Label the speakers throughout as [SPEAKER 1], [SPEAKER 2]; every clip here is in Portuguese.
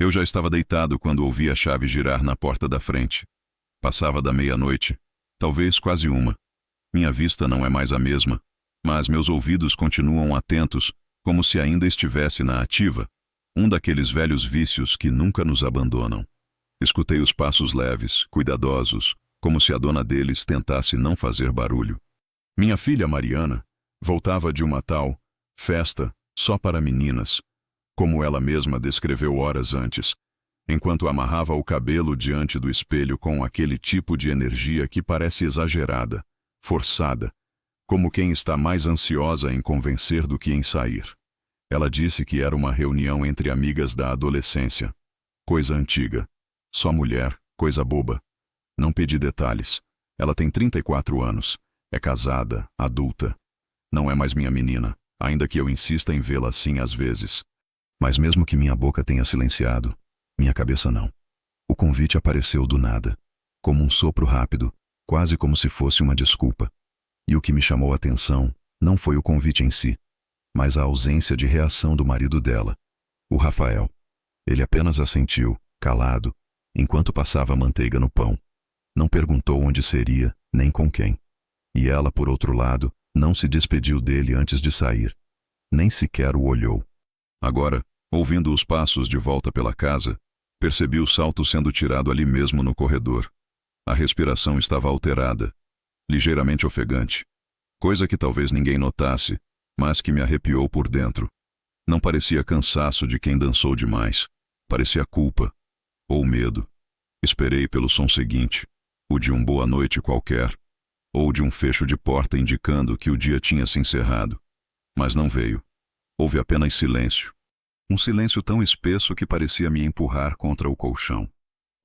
[SPEAKER 1] Eu já estava deitado quando ouvi a chave girar na porta da frente. Passava da meia-noite, talvez quase uma. Minha vista não é mais a mesma, mas meus ouvidos continuam atentos, como se ainda estivesse na ativa, um daqueles velhos vícios que nunca nos abandonam. Escutei os passos leves, cuidadosos, como se a dona deles tentasse não fazer barulho. Minha filha Mariana voltava de uma tal festa só para meninas, como ela mesma descreveu horas antes, enquanto amarrava o cabelo diante do espelho com aquele tipo de energia que parece exagerada, forçada, como quem está mais ansiosa em convencer do que em sair. Ela disse que era uma reunião entre amigas da adolescência. Coisa antiga. Só mulher, coisa boba. Não pedi detalhes. Ela tem 34 anos. É casada, adulta. Não é mais minha menina, ainda que eu insista em vê-la assim às vezes. Mas mesmo que minha boca tenha silenciado, minha cabeça não. O convite apareceu do nada, como um sopro rápido, quase como se fosse uma desculpa. E o que me chamou a atenção não foi o convite em si, mas a ausência de reação do marido dela, o Rafael. Ele apenas assentiu, calado, enquanto passava manteiga no pão. Não perguntou onde seria, nem com quem. E ela, por outro lado, não se despediu dele antes de sair. Nem sequer o olhou. Agora, ouvindo os passos de volta pela casa, percebi o salto sendo tirado ali mesmo no corredor. A respiração estava alterada, ligeiramente ofegante, coisa que talvez ninguém notasse, mas que me arrepiou por dentro. Não parecia cansaço de quem dançou demais, parecia culpa, ou medo. Esperei pelo som seguinte, o de um boa noite qualquer, ou de um fecho de porta indicando que o dia tinha se encerrado. Mas não veio. Houve apenas silêncio. Um silêncio tão espesso que parecia me empurrar contra o colchão.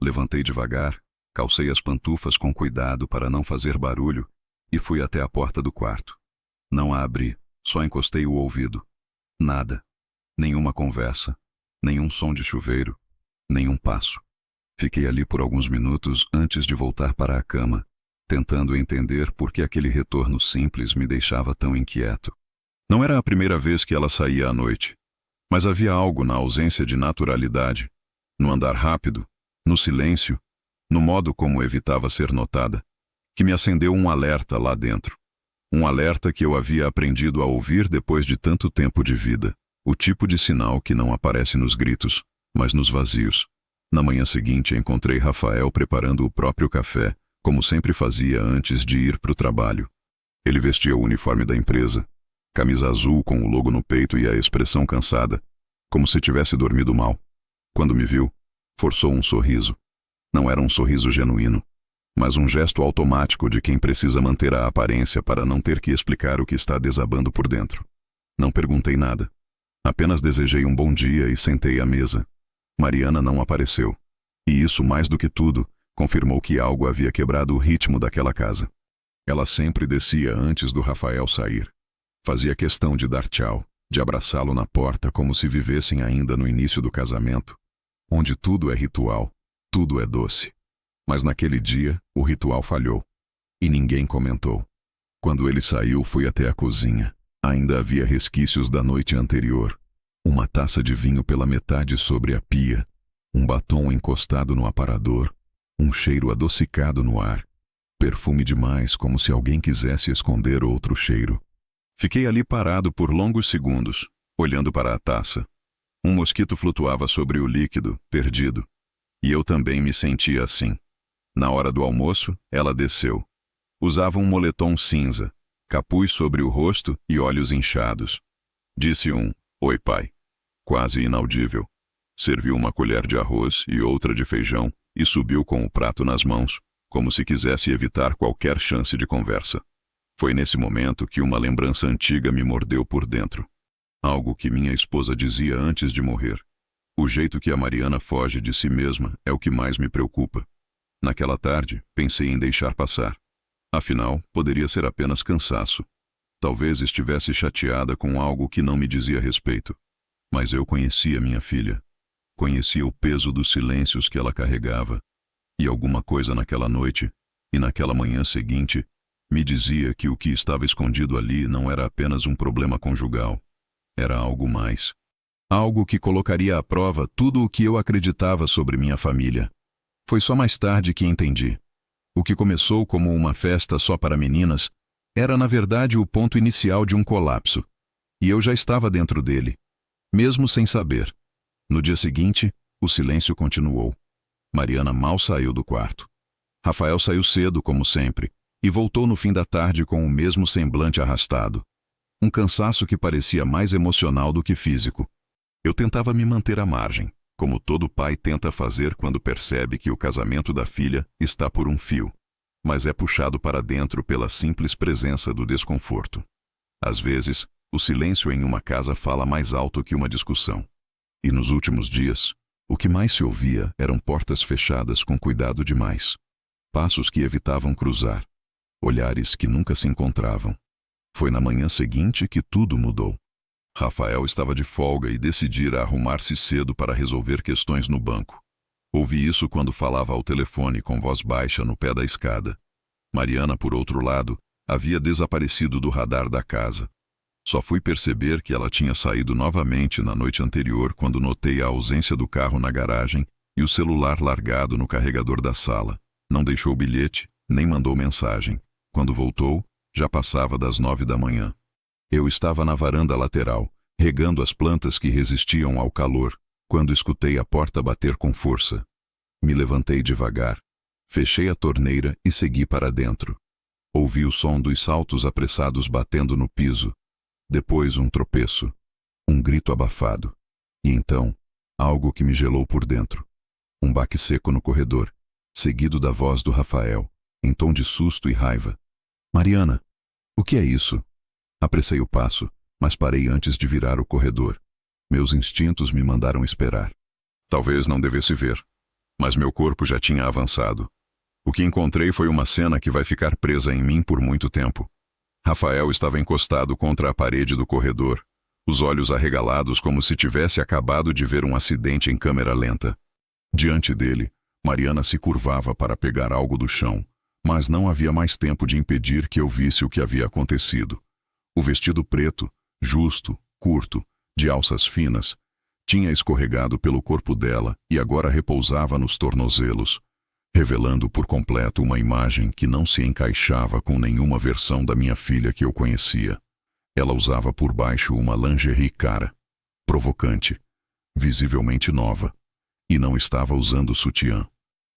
[SPEAKER 1] Levantei devagar, calcei as pantufas com cuidado para não fazer barulho e fui até a porta do quarto. Não a abri, só encostei o ouvido. Nada. Nenhuma conversa, nenhum som de chuveiro, nenhum passo. Fiquei ali por alguns minutos antes de voltar para a cama, tentando entender por que aquele retorno simples me deixava tão inquieto. Não era a primeira vez que ela saía à noite, mas havia algo na ausência de naturalidade, no andar rápido, no silêncio, no modo como evitava ser notada, que me acendeu um alerta lá dentro. Um alerta que eu havia aprendido a ouvir depois de tanto tempo de vida, o tipo de sinal que não aparece nos gritos, mas nos vazios. Na manhã seguinte encontrei Rafael preparando o próprio café, como sempre fazia antes de ir para o trabalho. Ele vestia o uniforme da empresa, camisa azul com o logo no peito e a expressão cansada, como se tivesse dormido mal. Quando me viu, forçou um sorriso. Não era um sorriso genuíno, mas um gesto automático de quem precisa manter a aparência para não ter que explicar o que está desabando por dentro. Não perguntei nada. Apenas desejei um bom dia e sentei à mesa. Mariana não apareceu. E isso, mais do que tudo, confirmou que algo havia quebrado o ritmo daquela casa. Ela sempre descia antes do Rafael sair. Fazia questão de dar tchau, de abraçá-lo na porta como se vivessem ainda no início do casamento, onde tudo é ritual, tudo é doce. Mas naquele dia, o ritual falhou. E ninguém comentou. Quando ele saiu, fui até a cozinha. Ainda havia resquícios da noite anterior. Uma taça de vinho pela metade sobre a pia, um batom encostado no aparador, um cheiro adocicado no ar. Perfume demais, como se alguém quisesse esconder outro cheiro. Fiquei ali parado por longos segundos, olhando para a taça. Um mosquito flutuava sobre o líquido, perdido. E eu também me sentia assim. Na hora do almoço, ela desceu. Usava um moletom cinza, capuz sobre o rosto e olhos inchados. Disse um "Oi, pai", quase inaudível. Serviu uma colher de arroz e outra de feijão e subiu com o prato nas mãos, como se quisesse evitar qualquer chance de conversa. Foi nesse momento que uma lembrança antiga me mordeu por dentro. Algo que minha esposa dizia antes de morrer. O jeito que a Mariana foge de si mesma é o que mais me preocupa. Naquela tarde, pensei em deixar passar. Afinal, poderia ser apenas cansaço. Talvez estivesse chateada com algo que não me dizia respeito. Mas eu conhecia minha filha. Conhecia o peso dos silêncios que ela carregava. E alguma coisa naquela noite, e naquela manhã seguinte, me dizia que o que estava escondido ali não era apenas um problema conjugal. Era algo mais. Algo que colocaria à prova tudo o que eu acreditava sobre minha família. Foi só mais tarde que entendi. O que começou como uma festa só para meninas era, na verdade, o ponto inicial de um colapso. E eu já estava dentro dele, mesmo sem saber. No dia seguinte, o silêncio continuou. Mariana mal saiu do quarto. Rafael saiu cedo, como sempre, e voltou no fim da tarde com o mesmo semblante arrastado. Um cansaço que parecia mais emocional do que físico. Eu tentava me manter à margem, como todo pai tenta fazer quando percebe que o casamento da filha está por um fio, mas é puxado para dentro pela simples presença do desconforto. Às vezes, o silêncio em uma casa fala mais alto que uma discussão. E nos últimos dias, o que mais se ouvia eram portas fechadas com cuidado demais. Passos que evitavam cruzar. Olhares que nunca se encontravam. Foi na manhã seguinte que tudo mudou. Rafael estava de folga e decidira arrumar-se cedo para resolver questões no banco. Ouvi isso quando falava ao telefone com voz baixa no pé da escada. Mariana, por outro lado, havia desaparecido do radar da casa. Só fui perceber que ela tinha saído novamente na noite anterior quando notei a ausência do carro na garagem e o celular largado no carregador da sala. Não deixou bilhete, nem mandou mensagem. Quando voltou, já passava das 9 da manhã. Eu estava na varanda lateral, regando as plantas que resistiam ao calor, quando escutei a porta bater com força. Me levantei devagar, fechei a torneira e segui para dentro. Ouvi o som dos saltos apressados batendo no piso. Depois um tropeço, um grito abafado. E então, algo que me gelou por dentro. Um baque seco no corredor, seguido da voz do Rafael, em tom de susto e raiva. Mariana, o que é isso? Apressei o passo, mas parei antes de virar o corredor. Meus instintos me mandaram esperar. Talvez não devesse ver, mas meu corpo já tinha avançado. O que encontrei foi uma cena que vai ficar presa em mim por muito tempo. Rafael estava encostado contra a parede do corredor, os olhos arregalados como se tivesse acabado de ver um acidente em câmera lenta. Diante dele, Mariana se curvava para pegar algo do chão, mas não havia mais tempo de impedir que eu visse o que havia acontecido. O vestido preto, justo, curto, de alças finas, tinha escorregado pelo corpo dela e agora repousava nos tornozelos, revelando por completo uma imagem que não se encaixava com nenhuma versão da minha filha que eu conhecia. Ela usava por baixo uma lingerie cara, provocante, visivelmente nova, e não estava usando sutiã.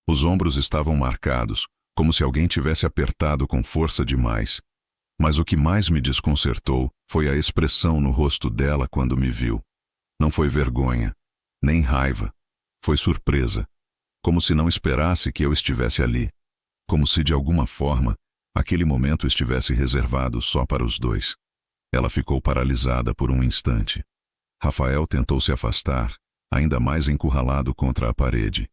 [SPEAKER 1] Os ombros estavam marcados, como se alguém tivesse apertado com força demais. Mas o que mais me desconcertou foi a expressão no rosto dela quando me viu. Não foi vergonha, nem raiva, foi surpresa. Como se não esperasse que eu estivesse ali. Como se, de alguma forma, aquele momento estivesse reservado só para os dois. Ela ficou paralisada por um instante. Rafael tentou se afastar, ainda mais encurralado contra a parede.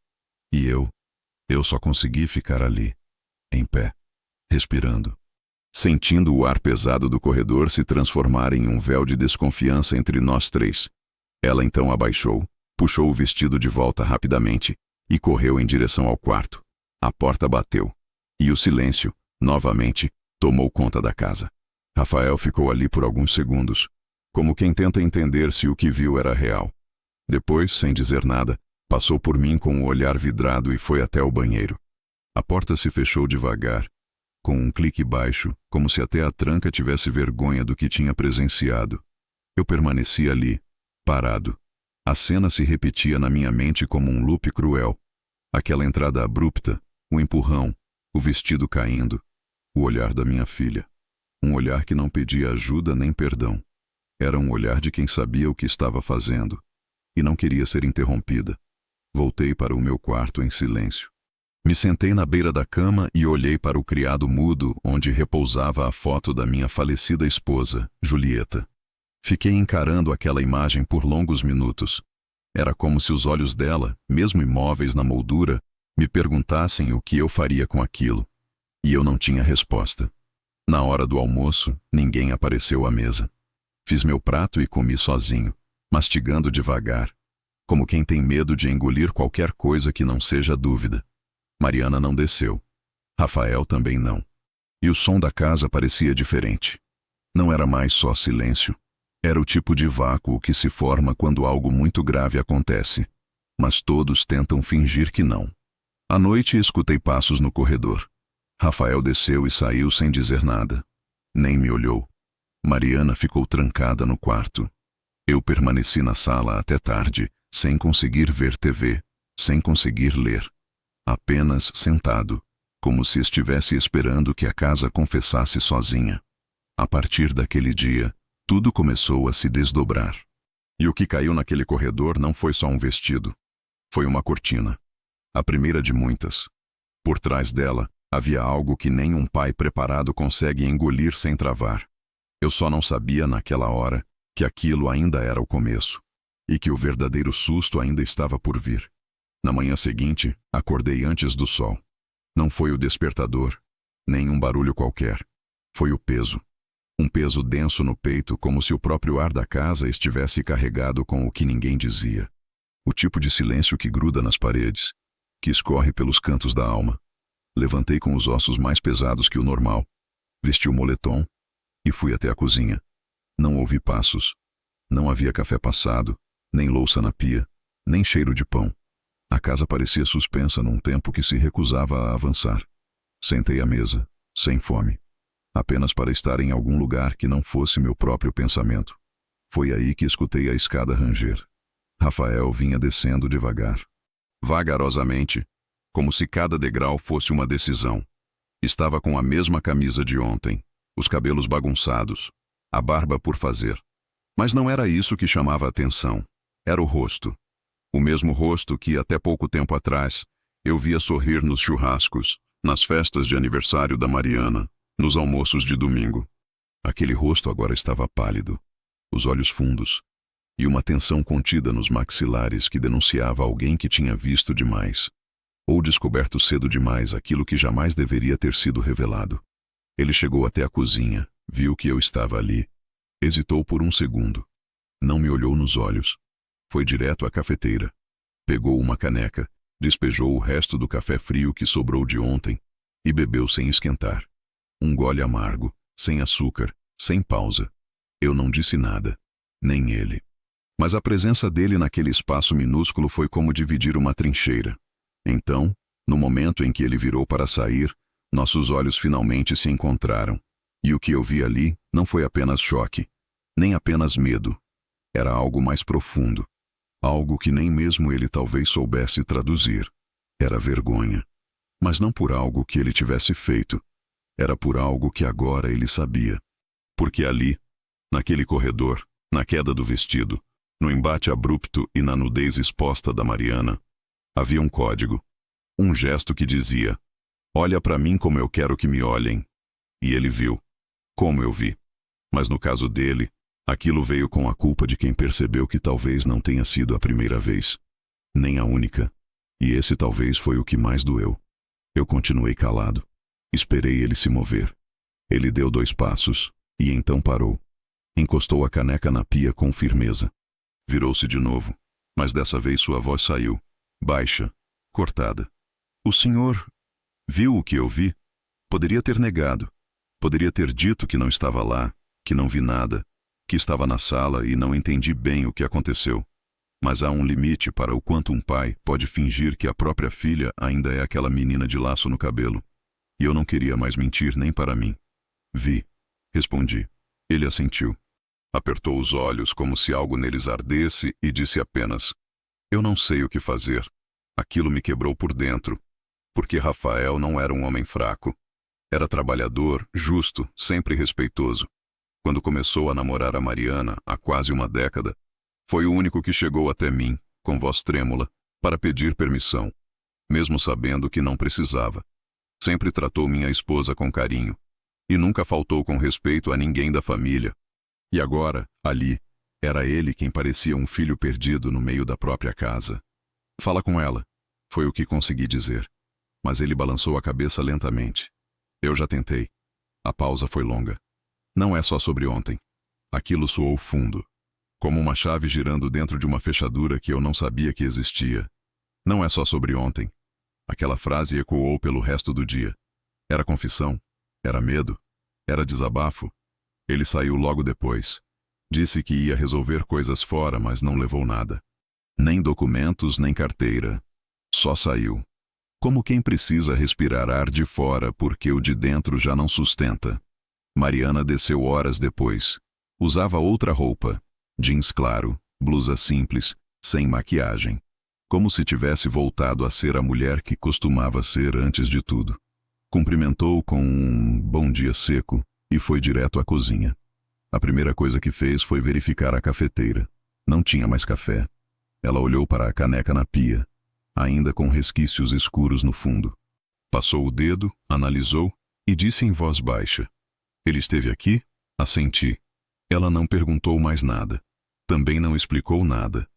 [SPEAKER 1] E eu só consegui ficar ali, em pé, respirando, sentindo o ar pesado do corredor se transformar em um véu de desconfiança entre nós três. Ela então abaixou, puxou o vestido de volta rapidamente e correu em direção ao quarto. A porta bateu, e o silêncio, novamente, tomou conta da casa. Rafael ficou ali por alguns segundos, como quem tenta entender se o que viu era real. Depois, sem dizer nada, passou por mim com o olhar vidrado e foi até o banheiro. A porta se fechou devagar, com um clique baixo, como se até a tranca tivesse vergonha do que tinha presenciado. Eu permaneci ali, parado. A cena se repetia na minha mente como um loop cruel. Aquela entrada abrupta, o empurrão, o vestido caindo, o olhar da minha filha. Um olhar que não pedia ajuda nem perdão. Era um olhar de quem sabia o que estava fazendo e não queria ser interrompida. Voltei para o meu quarto em silêncio. Me sentei na beira da cama e olhei para o criado mudo onde repousava a foto da minha falecida esposa, Julieta. Fiquei encarando aquela imagem por longos minutos. Era como se os olhos dela, mesmo imóveis na moldura, me perguntassem o que eu faria com aquilo. E eu não tinha resposta. Na hora do almoço, ninguém apareceu à mesa. Fiz meu prato e comi sozinho, mastigando devagar, como quem tem medo de engolir qualquer coisa que não seja dúvida. Mariana não desceu. Rafael também não. E o som da casa parecia diferente. Não era mais só silêncio. Era o tipo de vácuo que se forma quando algo muito grave acontece, mas todos tentam fingir que não. À noite escutei passos no corredor. Rafael desceu e saiu sem dizer nada. Nem me olhou. Mariana ficou trancada no quarto. Eu permaneci na sala até tarde, sem conseguir ver TV, sem conseguir ler. Apenas sentado, como se estivesse esperando que a casa confessasse sozinha. A partir daquele dia, tudo começou a se desdobrar. E o que caiu naquele corredor não foi só um vestido. Foi uma cortina. A primeira de muitas. Por trás dela, havia algo que nem um pai preparado consegue engolir sem travar. Eu só não sabia naquela hora que aquilo ainda era o começo, e que o verdadeiro susto ainda estava por vir. Na manhã seguinte, acordei antes do sol. Não foi o despertador, nem um barulho qualquer. Foi o peso. Um peso denso no peito, como se o próprio ar da casa estivesse carregado com o que ninguém dizia. O tipo de silêncio que gruda nas paredes, que escorre pelos cantos da alma. Levantei com os ossos mais pesados que o normal, vesti o moletom e fui até a cozinha. Não ouvi passos. Não havia café passado, nem louça na pia, nem cheiro de pão. A casa parecia suspensa num tempo que se recusava a avançar. Sentei à mesa, sem fome, apenas para estar em algum lugar que não fosse meu próprio pensamento. Foi aí que escutei a escada ranger. Rafael vinha descendo devagar. Vagarosamente, como se cada degrau fosse uma decisão. Estava com a mesma camisa de ontem, os cabelos bagunçados, a barba por fazer. Mas não era isso que chamava a atenção. Era o rosto. O mesmo rosto que, até pouco tempo atrás, eu via sorrir nos churrascos, nas festas de aniversário da Mariana, nos almoços de domingo. Aquele rosto agora estava pálido, os olhos fundos, e uma tensão contida nos maxilares que denunciava alguém que tinha visto demais, ou descoberto cedo demais aquilo que jamais deveria ter sido revelado. Ele chegou até a cozinha, viu que eu estava ali, hesitou por um segundo. Não me olhou nos olhos. Foi direto à cafeteira. Pegou uma caneca, despejou o resto do café frio que sobrou de ontem e bebeu sem esquentar. Um gole amargo, sem açúcar, sem pausa. Eu não disse nada, nem ele. Mas a presença dele naquele espaço minúsculo foi como dividir uma trincheira. Então, no momento em que ele virou para sair, nossos olhos finalmente se encontraram. E o que eu vi ali não foi apenas choque, nem apenas medo. Era algo mais profundo. Algo que nem mesmo ele talvez soubesse traduzir. Era vergonha. Mas não por algo que ele tivesse feito. Era por algo que agora ele sabia. Porque ali, naquele corredor, na queda do vestido, no embate abrupto e na nudez exposta da Mariana, havia um código. Um gesto que dizia: "Olha para mim como eu quero que me olhem." E ele viu. Como eu vi. Mas no caso dele, aquilo veio com a culpa de quem percebeu que talvez não tenha sido a primeira vez, nem a única. E esse talvez foi o que mais doeu. Eu continuei calado. Esperei ele se mover. Ele deu 2 passos, e então parou. Encostou a caneca na pia com firmeza. Virou-se de novo, mas dessa vez sua voz saiu, baixa, cortada. "O senhor viu o que eu vi? Poderia ter negado. Poderia ter dito que não estava lá, que não vi nada, que estava na sala e não entendi bem o que aconteceu. Mas há um limite para o quanto um pai pode fingir que a própria filha ainda é aquela menina de laço no cabelo. E eu não queria mais mentir nem para mim. Vi", respondi. Ele assentiu. Apertou os olhos como se algo neles ardesse e disse apenas: "Eu não sei o que fazer." Aquilo me quebrou por dentro, porque Rafael não era um homem fraco. Era trabalhador, justo, sempre respeitoso. Quando começou a namorar a Mariana, há quase uma década, foi o único que chegou até mim, com voz trêmula, para pedir permissão, mesmo sabendo que não precisava. Sempre tratou minha esposa com carinho, e nunca faltou com respeito a ninguém da família. E agora, ali, era ele quem parecia um filho perdido no meio da própria casa. "Fala com ela", foi o que consegui dizer. Mas ele balançou a cabeça lentamente. Eu já tentei. A pausa foi longa. Não é só sobre ontem. Aquilo soou fundo, como uma chave girando dentro de uma fechadura que eu não sabia que existia. Não é só sobre ontem. Aquela frase ecoou pelo resto do dia. Era confissão? Era medo? Era desabafo? Ele saiu logo depois. Disse que ia resolver coisas fora, mas não levou nada. Nem documentos, nem carteira. Só saiu. Como quem precisa respirar ar de fora porque o de dentro já não sustenta. Mariana desceu horas depois. Usava outra roupa. Jeans claro, blusa simples, sem maquiagem. Como se tivesse voltado a ser a mulher que costumava ser antes de tudo. Cumprimentou com um bom dia seco e foi direto à cozinha. A primeira coisa que fez foi verificar a cafeteira. Não tinha mais café. Ela olhou para a caneca na pia, ainda com resquícios escuros no fundo. Passou o dedo, analisou e disse em voz baixa: "Ele esteve aqui?" Assenti. Ela não perguntou mais nada. Também não explicou nada.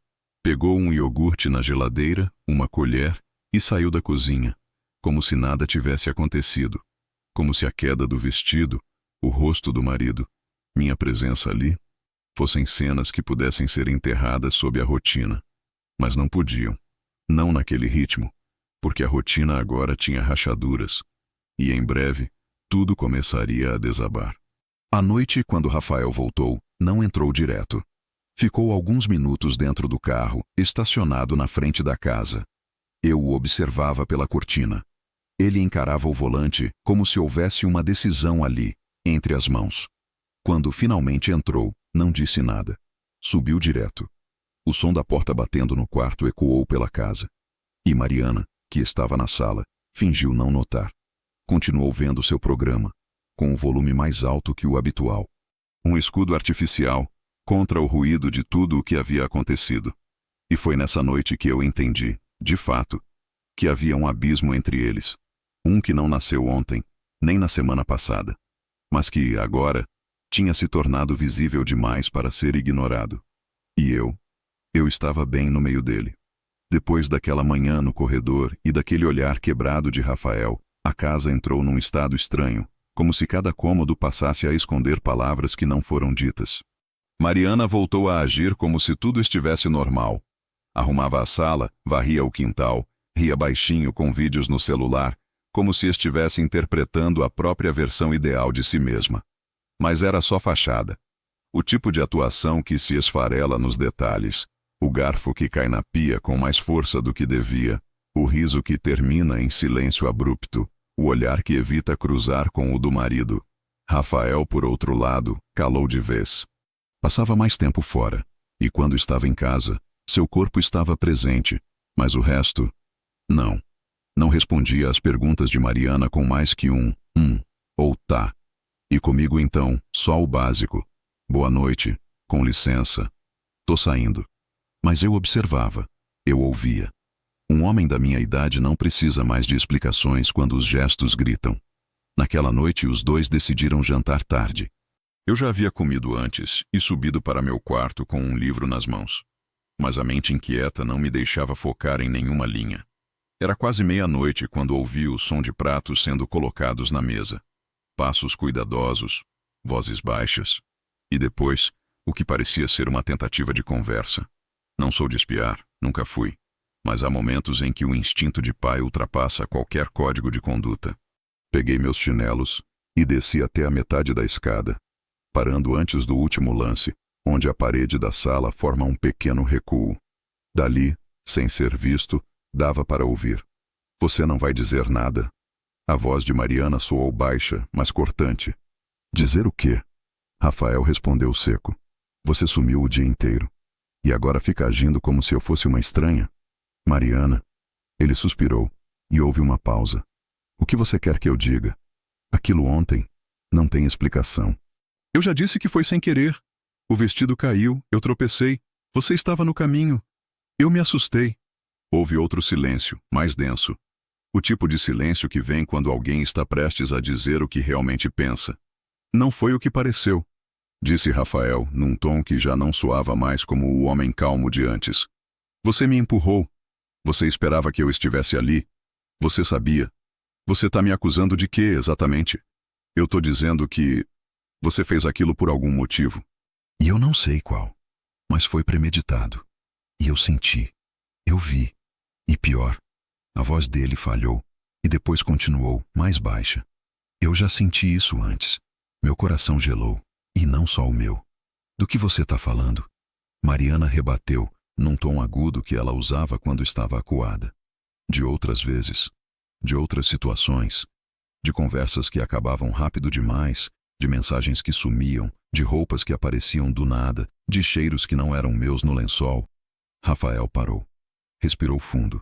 [SPEAKER 1] Pegou um iogurte na geladeira, uma colher e saiu da cozinha, como se nada tivesse acontecido. Como se a queda do vestido, o rosto do marido, minha presença ali, fossem cenas que pudessem ser enterradas sob a rotina. Mas não podiam. Não naquele ritmo, porque a rotina agora tinha rachaduras. E em breve, tudo começaria a desabar. À noite, quando Rafael voltou, não entrou direto. Ficou alguns minutos dentro do carro, estacionado na frente da casa. Eu o observava pela cortina. Ele encarava o volante como se houvesse uma decisão ali, entre as mãos. Quando finalmente entrou, não disse nada. Subiu direto. O som da porta batendo no quarto ecoou pela casa. E Mariana, que estava na sala, fingiu não notar. Continuou vendo seu programa, com o volume mais alto que o habitual. Um escudo artificial contra o ruído de tudo o que havia acontecido. E foi nessa noite que eu entendi, de fato, que havia um abismo entre eles. Um que não nasceu ontem, nem na semana passada, mas que, agora, tinha se tornado visível demais para ser ignorado. E eu estava bem no meio dele. Depois daquela manhã no corredor e daquele olhar quebrado de Rafael, a casa entrou num estado estranho, como se cada cômodo passasse a esconder palavras que não foram ditas. Mariana voltou a agir como se tudo estivesse normal. Arrumava a sala, varria o quintal, ria baixinho com vídeos no celular, como se estivesse interpretando a própria versão ideal de si mesma. Mas era só fachada. O tipo de atuação que se esfarela nos detalhes, o garfo que cai na pia com mais força do que devia, o riso que termina em silêncio abrupto, o olhar que evita cruzar com o do marido. Rafael, por outro lado, calou de vez. Passava mais tempo fora, e quando estava em casa, seu corpo estava presente, mas o resto, não. Não respondia às perguntas de Mariana com mais que um ou tá. E comigo então, só o básico. Boa noite, com licença. Tô saindo. Mas eu observava, eu ouvia. Um homem da minha idade não precisa mais de explicações quando os gestos gritam. Naquela noite os dois decidiram jantar tarde. Eu já havia comido antes e subido para meu quarto com um livro nas mãos. Mas a mente inquieta não me deixava focar em nenhuma linha. Era quase meia-noite quando ouvi o som de pratos sendo colocados na mesa. Passos cuidadosos, vozes baixas. E depois, o que parecia ser uma tentativa de conversa. Não sou de espiar, nunca fui. Mas há momentos em que o instinto de pai ultrapassa qualquer código de conduta. Peguei meus chinelos e desci até a metade da escada, parando antes do último lance, onde a parede da sala forma um pequeno recuo. Dali, sem ser visto, dava para ouvir. Você não vai dizer nada? A voz de Mariana soou baixa, mas cortante. Dizer o quê? Rafael respondeu seco. Você sumiu o dia inteiro. E agora fica agindo como se eu fosse uma estranha? Mariana. Ele suspirou, e houve uma pausa. O que você quer que eu diga? Aquilo ontem não tem explicação. Eu já disse que foi sem querer. O vestido caiu, eu tropecei. Você estava no caminho. Eu me assustei. Houve outro silêncio, mais denso. O tipo de silêncio que vem quando alguém está prestes a dizer o que realmente pensa. Não foi o que pareceu, disse Rafael, num tom que já não soava mais como o homem calmo de antes. Você me empurrou. Você esperava que eu estivesse ali. Você sabia. Você tá me acusando de quê, exatamente? Eu tô dizendo que você fez aquilo por algum motivo. E eu não sei qual. Mas foi premeditado. E eu senti. Eu vi. E pior, a voz dele falhou. E depois continuou, mais baixa. Eu já senti isso antes. Meu coração gelou. E não só o meu. Do que você está falando? Mariana rebateu, num tom agudo que ela usava quando estava acuada. De outras vezes, de outras situações, de conversas que acabavam rápido demais, de mensagens que sumiam, de roupas que apareciam do nada, de cheiros que não eram meus no lençol. Rafael parou. Respirou fundo.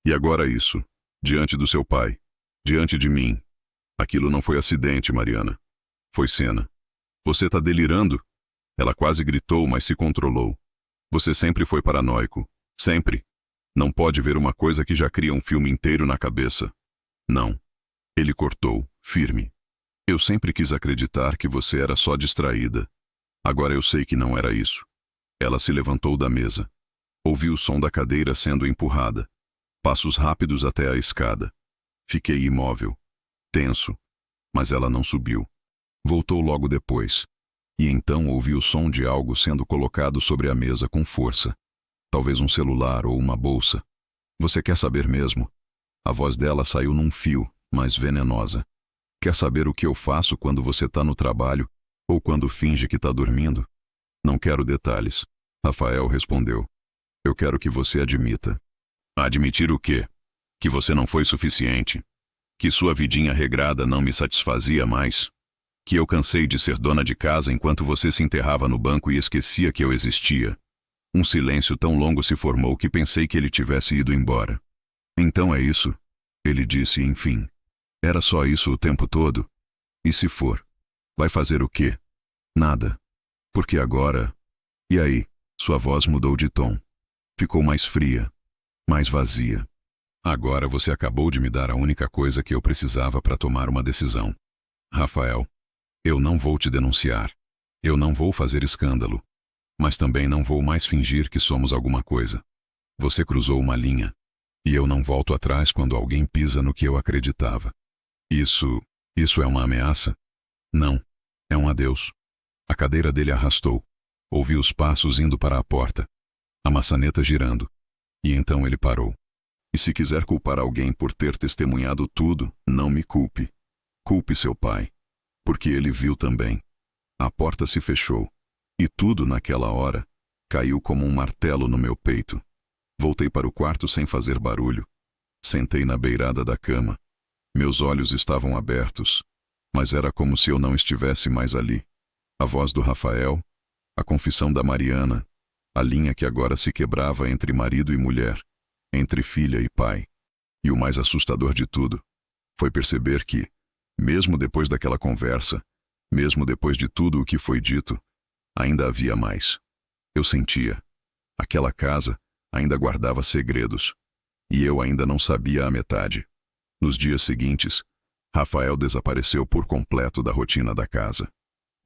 [SPEAKER 1] E agora isso, diante do seu pai, diante de mim. Aquilo não foi acidente, Mariana. Foi cena. Você está delirando? Ela quase gritou, mas se controlou. Você sempre foi paranoico. Sempre. Não pode ver uma coisa que já cria um filme inteiro na cabeça. Não. Ele cortou, firme. Eu sempre quis acreditar que você era só distraída. Agora eu sei que não era isso. Ela se levantou da mesa. Ouvi o som da cadeira sendo empurrada. Passos rápidos até a escada. Fiquei imóvel, tenso, mas ela não subiu. Voltou logo depois. E então ouvi o som de algo sendo colocado sobre a mesa com força. Talvez um celular ou uma bolsa. Você quer saber mesmo? A voz dela saiu num fio, mas venenosa. Quer saber o que eu faço quando você está no trabalho ou quando finge que está dormindo? Não quero detalhes. Rafael respondeu. Eu quero que você admita. Admitir o quê? Que você não foi suficiente. Que sua vidinha regrada não me satisfazia mais. Que eu cansei de ser dona de casa enquanto você se enterrava no banco e esquecia que eu existia. Um silêncio tão longo se formou que pensei que ele tivesse ido embora. Então é isso, ele disse, enfim. Era só isso o tempo todo? E se for? Vai fazer o quê? Nada. Porque agora... E aí? Sua voz mudou de tom. Ficou mais fria, mais vazia. Agora você acabou de me dar a única coisa que eu precisava para tomar uma decisão. Rafael, eu não vou te denunciar. Eu não vou fazer escândalo. Mas também não vou mais fingir que somos alguma coisa. Você cruzou uma linha. E eu não volto atrás quando alguém pisa no que eu acreditava. Isso é uma ameaça? Não. É um adeus. A cadeira dele arrastou. Ouvi os passos indo para a porta. A maçaneta girando. E então ele parou. E se quiser culpar alguém por ter testemunhado tudo, não me culpe. Culpe seu pai. Porque ele viu também. A porta se fechou. E tudo naquela hora caiu como um martelo no meu peito. Voltei para o quarto sem fazer barulho. Sentei na beirada da cama. Meus olhos estavam abertos, mas era como se eu não estivesse mais ali. A voz do Rafael, a confissão da Mariana, a linha que agora se quebrava entre marido e mulher, entre filha e pai. E o mais assustador de tudo foi perceber que, mesmo depois daquela conversa, mesmo depois de tudo o que foi dito, ainda havia mais. Eu sentia. Aquela casa ainda guardava segredos. E eu ainda não sabia a metade. Nos dias seguintes, Rafael desapareceu por completo da rotina da casa.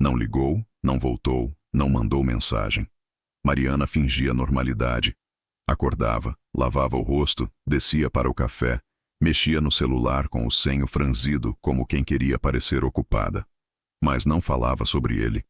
[SPEAKER 1] Não ligou, não voltou, não mandou mensagem. Mariana fingia normalidade. Acordava, lavava o rosto, descia para o café, mexia no celular com o senho franzido como quem queria parecer ocupada. Mas não falava sobre ele.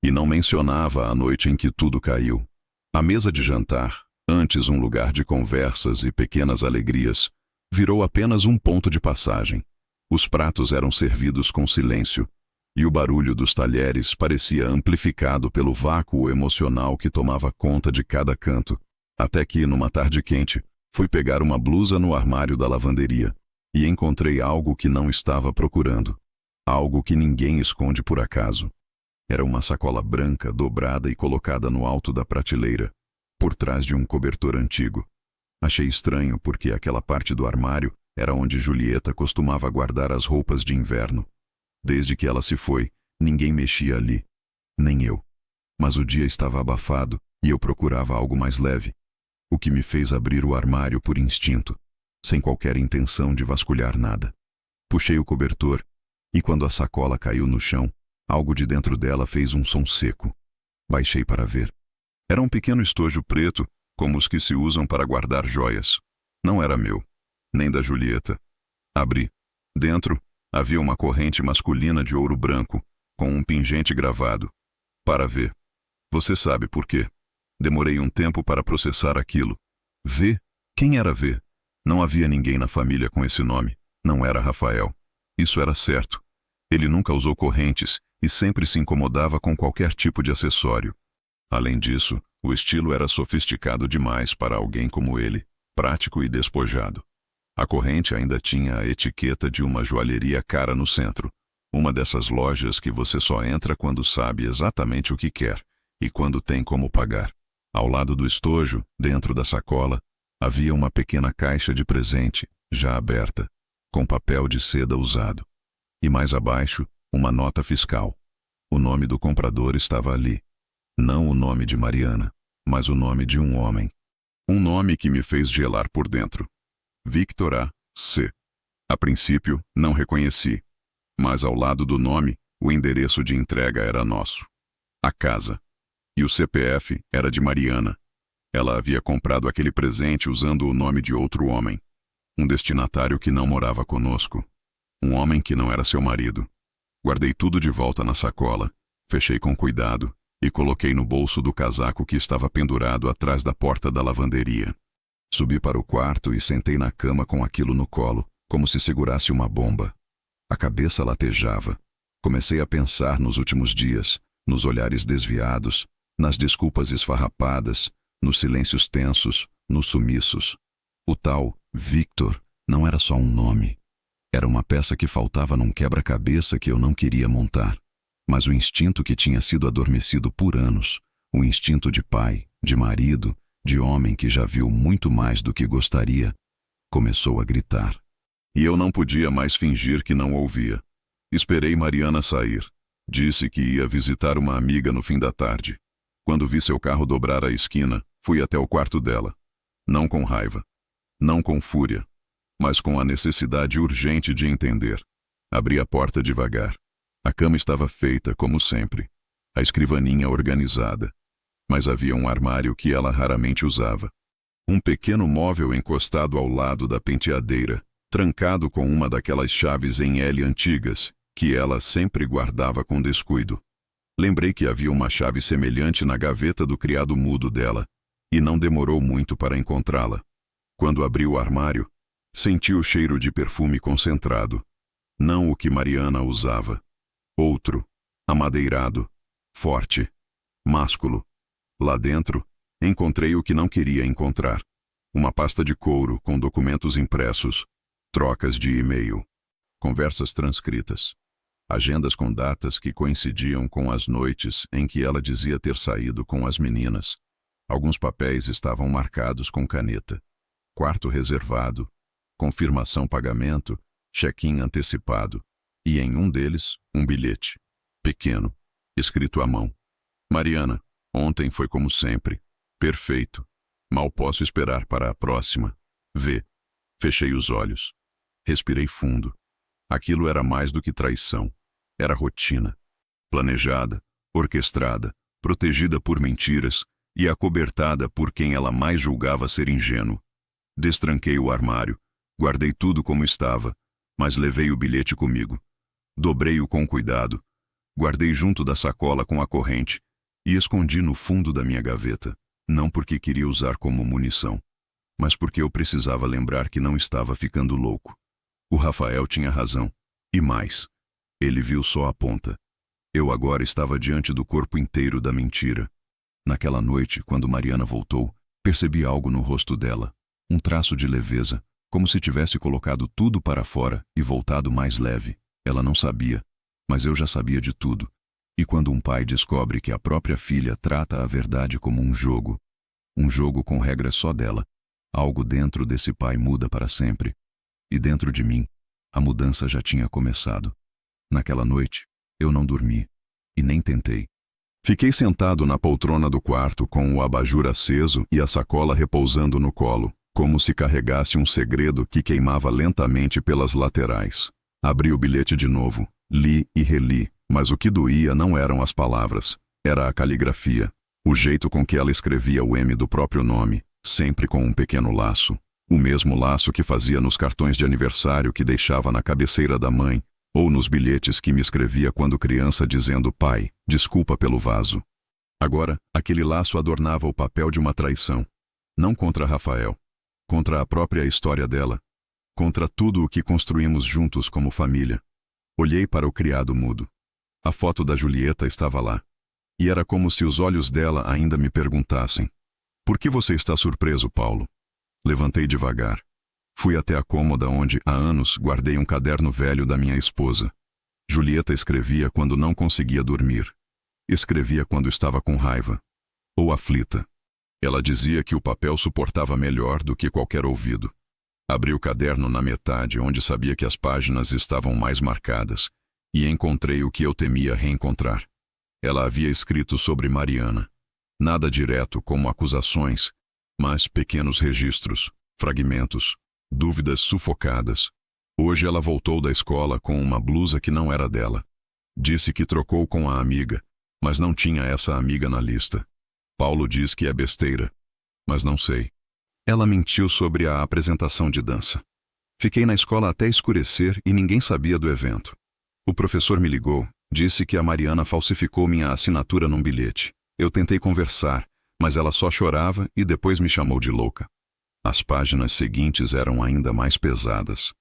[SPEAKER 1] E não mencionava a noite em que tudo caiu. A mesa de jantar, antes um lugar de conversas e pequenas alegrias, virou apenas um ponto de passagem. Os pratos eram servidos com silêncio, e o barulho dos talheres parecia amplificado pelo vácuo emocional que tomava conta de cada canto, até que, numa tarde quente, fui pegar uma blusa no armário da lavanderia e encontrei algo que não estava procurando. Algo que ninguém esconde por acaso. Era uma sacola branca dobrada e colocada no alto da prateleira, por trás de um cobertor antigo. Achei estranho porque aquela parte do armário era onde Julieta costumava guardar as roupas de inverno. Desde que ela se foi, ninguém mexia ali. Nem eu. Mas o dia estava abafado e eu procurava algo mais leve, o que me fez abrir o armário por instinto, sem qualquer intenção de vasculhar nada. Puxei o cobertor e quando a sacola caiu no chão, algo de dentro dela fez um som seco. Baixei para ver. Era um pequeno estojo preto, como os que se usam para guardar joias. Não era meu, nem da Julieta. Abri. Dentro havia uma corrente masculina de ouro branco, com um pingente gravado. Para V. Você sabe por quê. Demorei um tempo para processar aquilo. V? Quem era V? Não havia ninguém na família com esse nome. Não era Rafael. Isso era certo. Ele nunca usou correntes e sempre se incomodava com qualquer tipo de acessório. Além disso, o estilo era sofisticado demais para alguém como ele, prático e despojado. A corrente ainda tinha a etiqueta de uma joalheria cara no centro, uma dessas lojas que você só entra quando sabe exatamente o que quer e quando tem como pagar. Ao lado do estojo, dentro da sacola, havia uma pequena caixa de presente, já aberta, com papel de seda usado. E mais abaixo, uma nota fiscal. O nome do comprador estava ali. Não o nome de Mariana, mas o nome de um homem. Um nome que me fez gelar por dentro. Victor A. C. A princípio, não reconheci, mas ao lado do nome, o endereço de entrega era nosso. A casa. E o CPF era de Mariana. Ela havia comprado aquele presente usando o nome de outro homem. Um destinatário que não morava conosco. Um homem que não era seu marido. Guardei tudo de volta na sacola, fechei com cuidado e coloquei no bolso do casaco que estava pendurado atrás da porta da lavanderia. Subi para o quarto e sentei na cama com aquilo no colo, como se segurasse uma bomba. A cabeça latejava. Comecei a pensar nos últimos dias, nos olhares desviados, nas desculpas esfarrapadas, nos silêncios tensos, nos sumiços. O tal Victor não era só um nome. Era uma peça que faltava num quebra-cabeça que eu não queria montar. Mas o instinto que tinha sido adormecido por anos, o instinto de pai, de marido, de homem que já viu muito mais do que gostaria, começou a gritar. E eu não podia mais fingir que não ouvia. Esperei Mariana sair. Disse que ia visitar uma amiga no fim da tarde. Quando vi seu carro dobrar a esquina, fui até o quarto dela. Não com raiva, não com fúria, mas com a necessidade urgente de entender. Abri a porta devagar. A cama estava feita, como sempre. A escrivaninha organizada. Mas havia um armário que ela raramente usava. Um pequeno móvel encostado ao lado da penteadeira, trancado com uma daquelas chaves em L antigas, que ela sempre guardava com descuido. Lembrei que havia uma chave semelhante na gaveta do criado mudo dela, e não demorou muito para encontrá-la. Quando abri o armário, senti o cheiro de perfume concentrado. Não o que Mariana usava. Outro, amadeirado, forte, másculo. Lá dentro, encontrei o que não queria encontrar. Uma pasta de couro com documentos impressos, trocas de e-mail, conversas transcritas, agendas com datas que coincidiam com as noites em que ela dizia ter saído com as meninas. Alguns papéis estavam marcados com caneta. Quarto reservado, confirmação pagamento, check-in antecipado, e em um deles, um bilhete, pequeno, escrito à mão. Mariana, ontem foi como sempre. Perfeito. Mal posso esperar para a próxima. Vê. Fechei os olhos. Respirei fundo. Aquilo era mais do que traição. Era rotina. Planejada, orquestrada, protegida por mentiras e acobertada por quem ela mais julgava ser ingênuo. Destranquei o armário. Guardei tudo como estava, mas levei o bilhete comigo. Dobrei-o com cuidado. Guardei junto da sacola com a corrente e escondi no fundo da minha gaveta, não porque queria usar como munição, mas porque eu precisava lembrar que não estava ficando louco. O Rafael tinha razão, e mais. Ele viu só a ponta. Eu agora estava diante do corpo inteiro da mentira. Naquela noite, quando Mariana voltou, percebi algo no rosto dela, um traço de leveza, como se tivesse colocado tudo para fora e voltado mais leve. Ela não sabia, mas eu já sabia de tudo. E quando um pai descobre que a própria filha trata a verdade como um jogo com regras só dela, algo dentro desse pai muda para sempre. E dentro de mim, a mudança já tinha começado. Naquela noite, eu não dormi, e nem tentei. Fiquei sentado na poltrona do quarto com o abajur aceso e a sacola repousando no colo, como se carregasse um segredo que queimava lentamente pelas laterais. Abri o bilhete de novo, li e reli, mas o que doía não eram as palavras, era a caligrafia, o jeito com que ela escrevia o M do próprio nome, sempre com um pequeno laço, o mesmo laço que fazia nos cartões de aniversário que deixava na cabeceira da mãe, ou nos bilhetes que me escrevia quando criança dizendo: pai, desculpa pelo vaso. Agora, aquele laço adornava o papel de uma traição, não contra Rafael, contra a própria história dela, contra tudo o que construímos juntos como família. Olhei para o criado mudo. A foto da Julieta estava lá. E era como se os olhos dela ainda me perguntassem: por que você está surpreso, Paulo? Levantei devagar. Fui até a cômoda onde, há anos, guardei um caderno velho da minha esposa. Julieta escrevia quando não conseguia dormir. Escrevia quando estava com raiva. Ou aflita. Ela dizia que o papel suportava melhor do que qualquer ouvido. Abri o caderno na metade, onde sabia que as páginas estavam mais marcadas, e encontrei o que eu temia reencontrar. Ela havia escrito sobre Mariana. Nada direto como acusações, mas pequenos registros, fragmentos, dúvidas sufocadas. Hoje ela voltou da escola com uma blusa que não era dela. Disse que trocou com a amiga, mas não tinha essa amiga na lista. Paulo diz que é besteira, mas não sei. Ela mentiu sobre a apresentação de dança. Fiquei na escola até escurecer e ninguém sabia do evento. O professor me ligou, disse que a Mariana falsificou minha assinatura num bilhete. Eu tentei conversar, mas ela só chorava e depois me chamou de louca. As páginas seguintes eram ainda mais pesadas.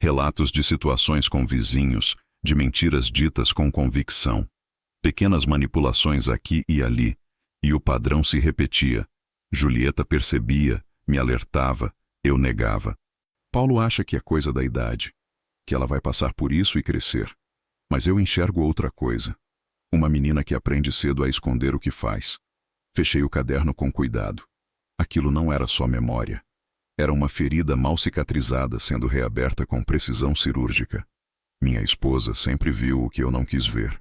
[SPEAKER 1] Relatos de situações com vizinhos, de mentiras ditas com convicção. Pequenas manipulações aqui e ali, e o padrão se repetia. Julieta percebia, me alertava, eu negava. Paulo acha que é coisa da idade, que ela vai passar por isso e crescer. Mas eu enxergo outra coisa. Uma menina que aprende cedo a esconder o que faz. Fechei o caderno com cuidado. Aquilo não era só memória. Era uma ferida mal cicatrizada sendo reaberta com precisão cirúrgica. Minha esposa sempre viu o que eu não quis ver.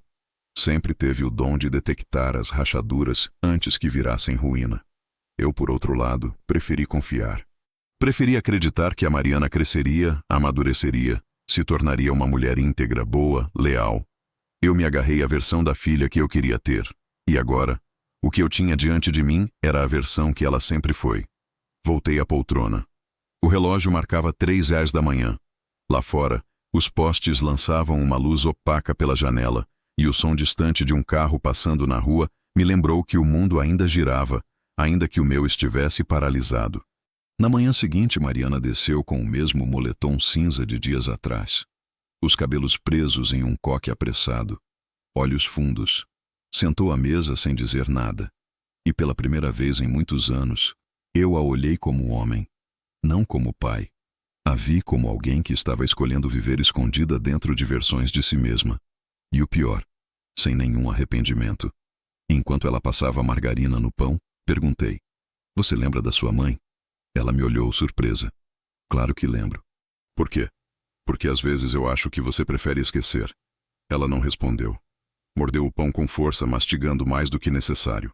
[SPEAKER 1] Sempre teve o dom de detectar as rachaduras antes que virassem ruína. Eu, por outro lado, preferi confiar. Preferi acreditar que a Mariana cresceria, amadureceria, se tornaria uma mulher íntegra, boa, leal. Eu me agarrei à versão da filha que eu queria ter. E agora, o que eu tinha diante de mim era a versão que ela sempre foi. Voltei à poltrona. O relógio marcava 3h da manhã. Lá fora, os postes lançavam uma luz opaca pela janela, e o som distante de um carro passando na rua me lembrou que o mundo ainda girava, ainda que o meu estivesse paralisado. Na manhã seguinte, Mariana desceu com o mesmo moletom cinza de dias atrás. Os cabelos presos em um coque apressado, olhos fundos. Sentou à mesa sem dizer nada. E pela primeira vez em muitos anos, eu a olhei como homem, não como pai. A vi como alguém que estava escolhendo viver escondida dentro de versões de si mesma. E o pior, sem nenhum arrependimento. Enquanto ela passava margarina no pão, perguntei: "Você lembra da sua mãe?" Ela me olhou surpresa. "Claro que lembro." "Por quê?" "Porque às vezes eu acho que você prefere esquecer." Ela não respondeu. Mordeu o pão com força, mastigando mais do que necessário.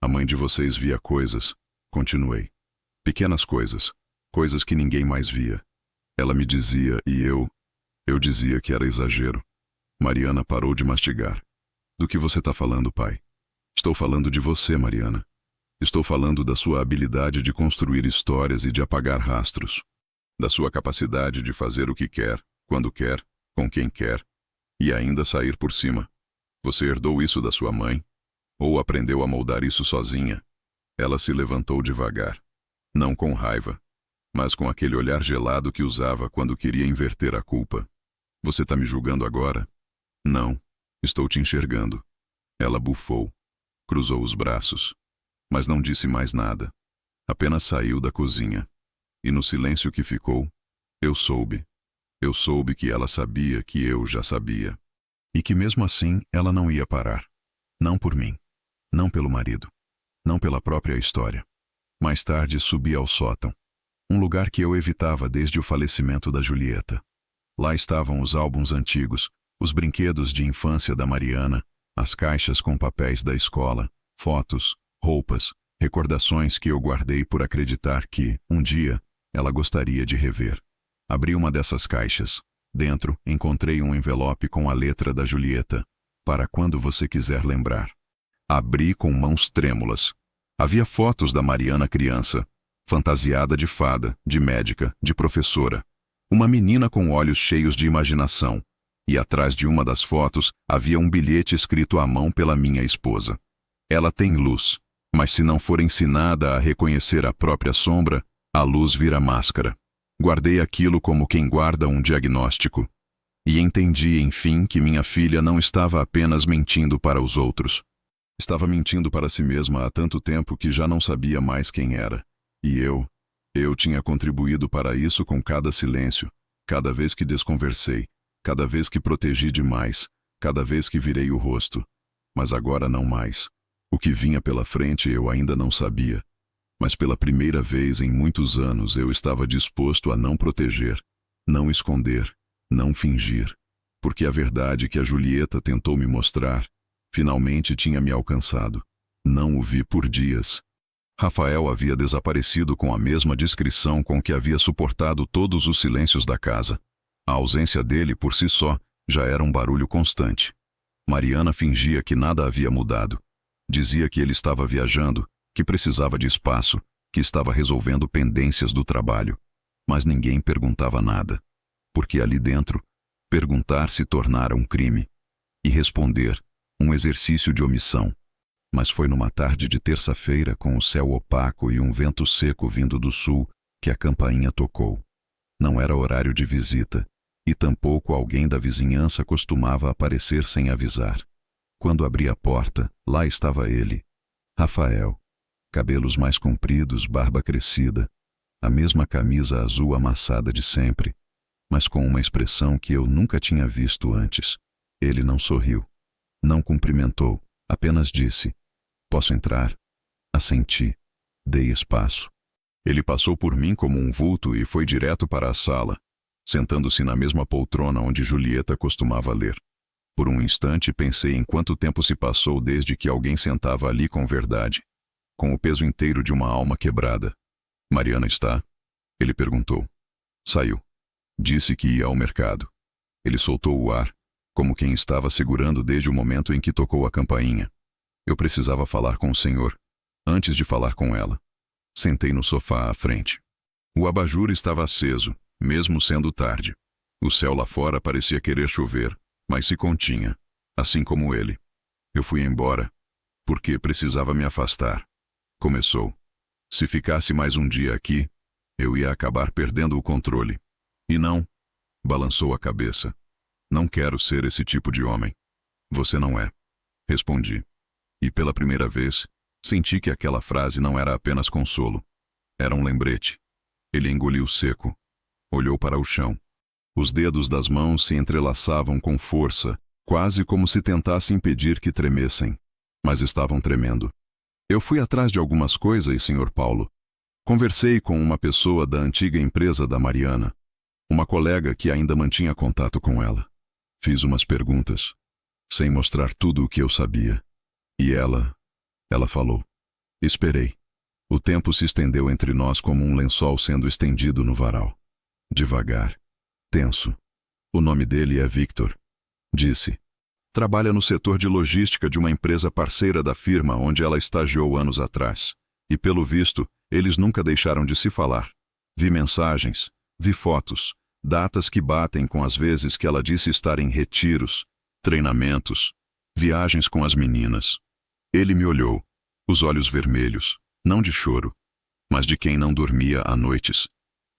[SPEAKER 1] "A mãe de vocês via coisas." Continuei. "Pequenas coisas. Coisas que ninguém mais via." Ela me dizia e eu dizia que era exagero. Mariana parou de mastigar. "Do que você está falando, pai?" "Estou falando de você, Mariana. Estou falando da sua habilidade de construir histórias e de apagar rastros. Da sua capacidade de fazer o que quer, quando quer, com quem quer, e ainda sair por cima. Você herdou isso da sua mãe? Ou aprendeu a moldar isso sozinha?" Ela se levantou devagar. Não com raiva, mas com aquele olhar gelado que usava quando queria inverter a culpa. "Você está me julgando agora?" "Não, estou te enxergando." Ela bufou. Cruzou os braços. Mas não disse mais nada. Apenas saiu da cozinha. E no silêncio que ficou, eu soube. Eu soube que ela sabia que eu já sabia. E que mesmo assim ela não ia parar. Não por mim. Não pelo marido. Não pela própria história. Mais tarde subi ao sótão. Um lugar que eu evitava desde o falecimento da Julieta. Lá estavam os álbuns antigos, os brinquedos de infância da Mariana, as caixas com papéis da escola, fotos, roupas, recordações que eu guardei por acreditar que, um dia, ela gostaria de rever. Abri uma dessas caixas. Dentro, encontrei um envelope com a letra da Julieta, para quando você quiser lembrar. Abri com mãos trêmulas. Havia fotos da Mariana criança, fantasiada de fada, de médica, de professora. Uma menina com olhos cheios de imaginação. E atrás de uma das fotos havia um bilhete escrito à mão pela minha esposa. "Ela tem luz, mas se não for ensinada a reconhecer a própria sombra, a luz vira máscara." Guardei aquilo como quem guarda um diagnóstico. E entendi, enfim, que minha filha não estava apenas mentindo para os outros. Estava mentindo para si mesma há tanto tempo que já não sabia mais quem era. E eu tinha contribuído para isso com cada silêncio, cada vez que desconversei, cada vez que protegi demais, cada vez que virei o rosto. Mas agora não mais. O que vinha pela frente eu ainda não sabia. Mas pela primeira vez em muitos anos eu estava disposto a não proteger, não esconder, não fingir. Porque a verdade que a Julieta tentou me mostrar, finalmente tinha me alcançado. Não o vi por dias. Rafael havia desaparecido com a mesma discrição com que havia suportado todos os silêncios da casa. A ausência dele, por si só, já era um barulho constante. Mariana fingia que nada havia mudado. Dizia que ele estava viajando, que precisava de espaço, que estava resolvendo pendências do trabalho. Mas ninguém perguntava nada. Porque ali dentro, perguntar se tornara um crime. E responder, um exercício de omissão. Mas foi numa tarde de terça-feira, com o céu opaco e um vento seco vindo do sul, que a campainha tocou. Não era horário de visita, e tampouco alguém da vizinhança costumava aparecer sem avisar. Quando abri a porta, lá estava ele, Rafael. Cabelos mais compridos, barba crescida, a mesma camisa azul amassada de sempre, mas com uma expressão que eu nunca tinha visto antes. Ele não sorriu, não cumprimentou, apenas disse: "Posso entrar?" Assenti, dei espaço. Ele passou por mim como um vulto e foi direto para a sala, sentando-se na mesma poltrona onde Julieta costumava ler. Por um instante pensei em quanto tempo se passou desde que alguém sentava ali com verdade, com o peso inteiro de uma alma quebrada. "Mariana está?" Ele perguntou. Saiu. Disse que ia ao mercado. Ele soltou o ar, como quem estava segurando desde o momento em que tocou a campainha. Eu precisava falar com o senhor, antes de falar com ela. Sentei no sofá à frente. O abajur estava aceso, mesmo sendo tarde. O céu lá fora parecia querer chover, mas se continha, assim como ele. Eu fui embora, porque precisava me afastar. Começou. Se ficasse mais um dia aqui, eu ia acabar perdendo o controle. E não, balançou a cabeça. Não quero ser esse tipo de homem. Você não é. Respondi. E pela primeira vez, senti que aquela frase não era apenas consolo. Era um lembrete. Ele engoliu seco. Olhou para o chão. Os dedos das mãos se entrelaçavam com força, quase como se tentasse impedir que tremessem. Mas estavam tremendo. Eu fui atrás de algumas coisas, Sr. Paulo. Conversei com uma pessoa da antiga empresa da Mariana, uma colega que ainda mantinha contato com ela. Fiz umas perguntas, sem mostrar tudo o que eu sabia. E ela falou. Esperei. O tempo se estendeu entre nós como um lençol sendo estendido no varal. Devagar. Tenso. O nome dele é Victor. Disse. Trabalha no setor de logística de uma empresa parceira da firma onde ela estagiou anos atrás. E pelo visto, eles nunca deixaram de se falar. Vi mensagens, vi fotos, datas que batem com as vezes que ela disse estar em retiros, treinamentos, viagens com as meninas. Ele me olhou, os olhos vermelhos, não de choro, mas de quem não dormia à noites.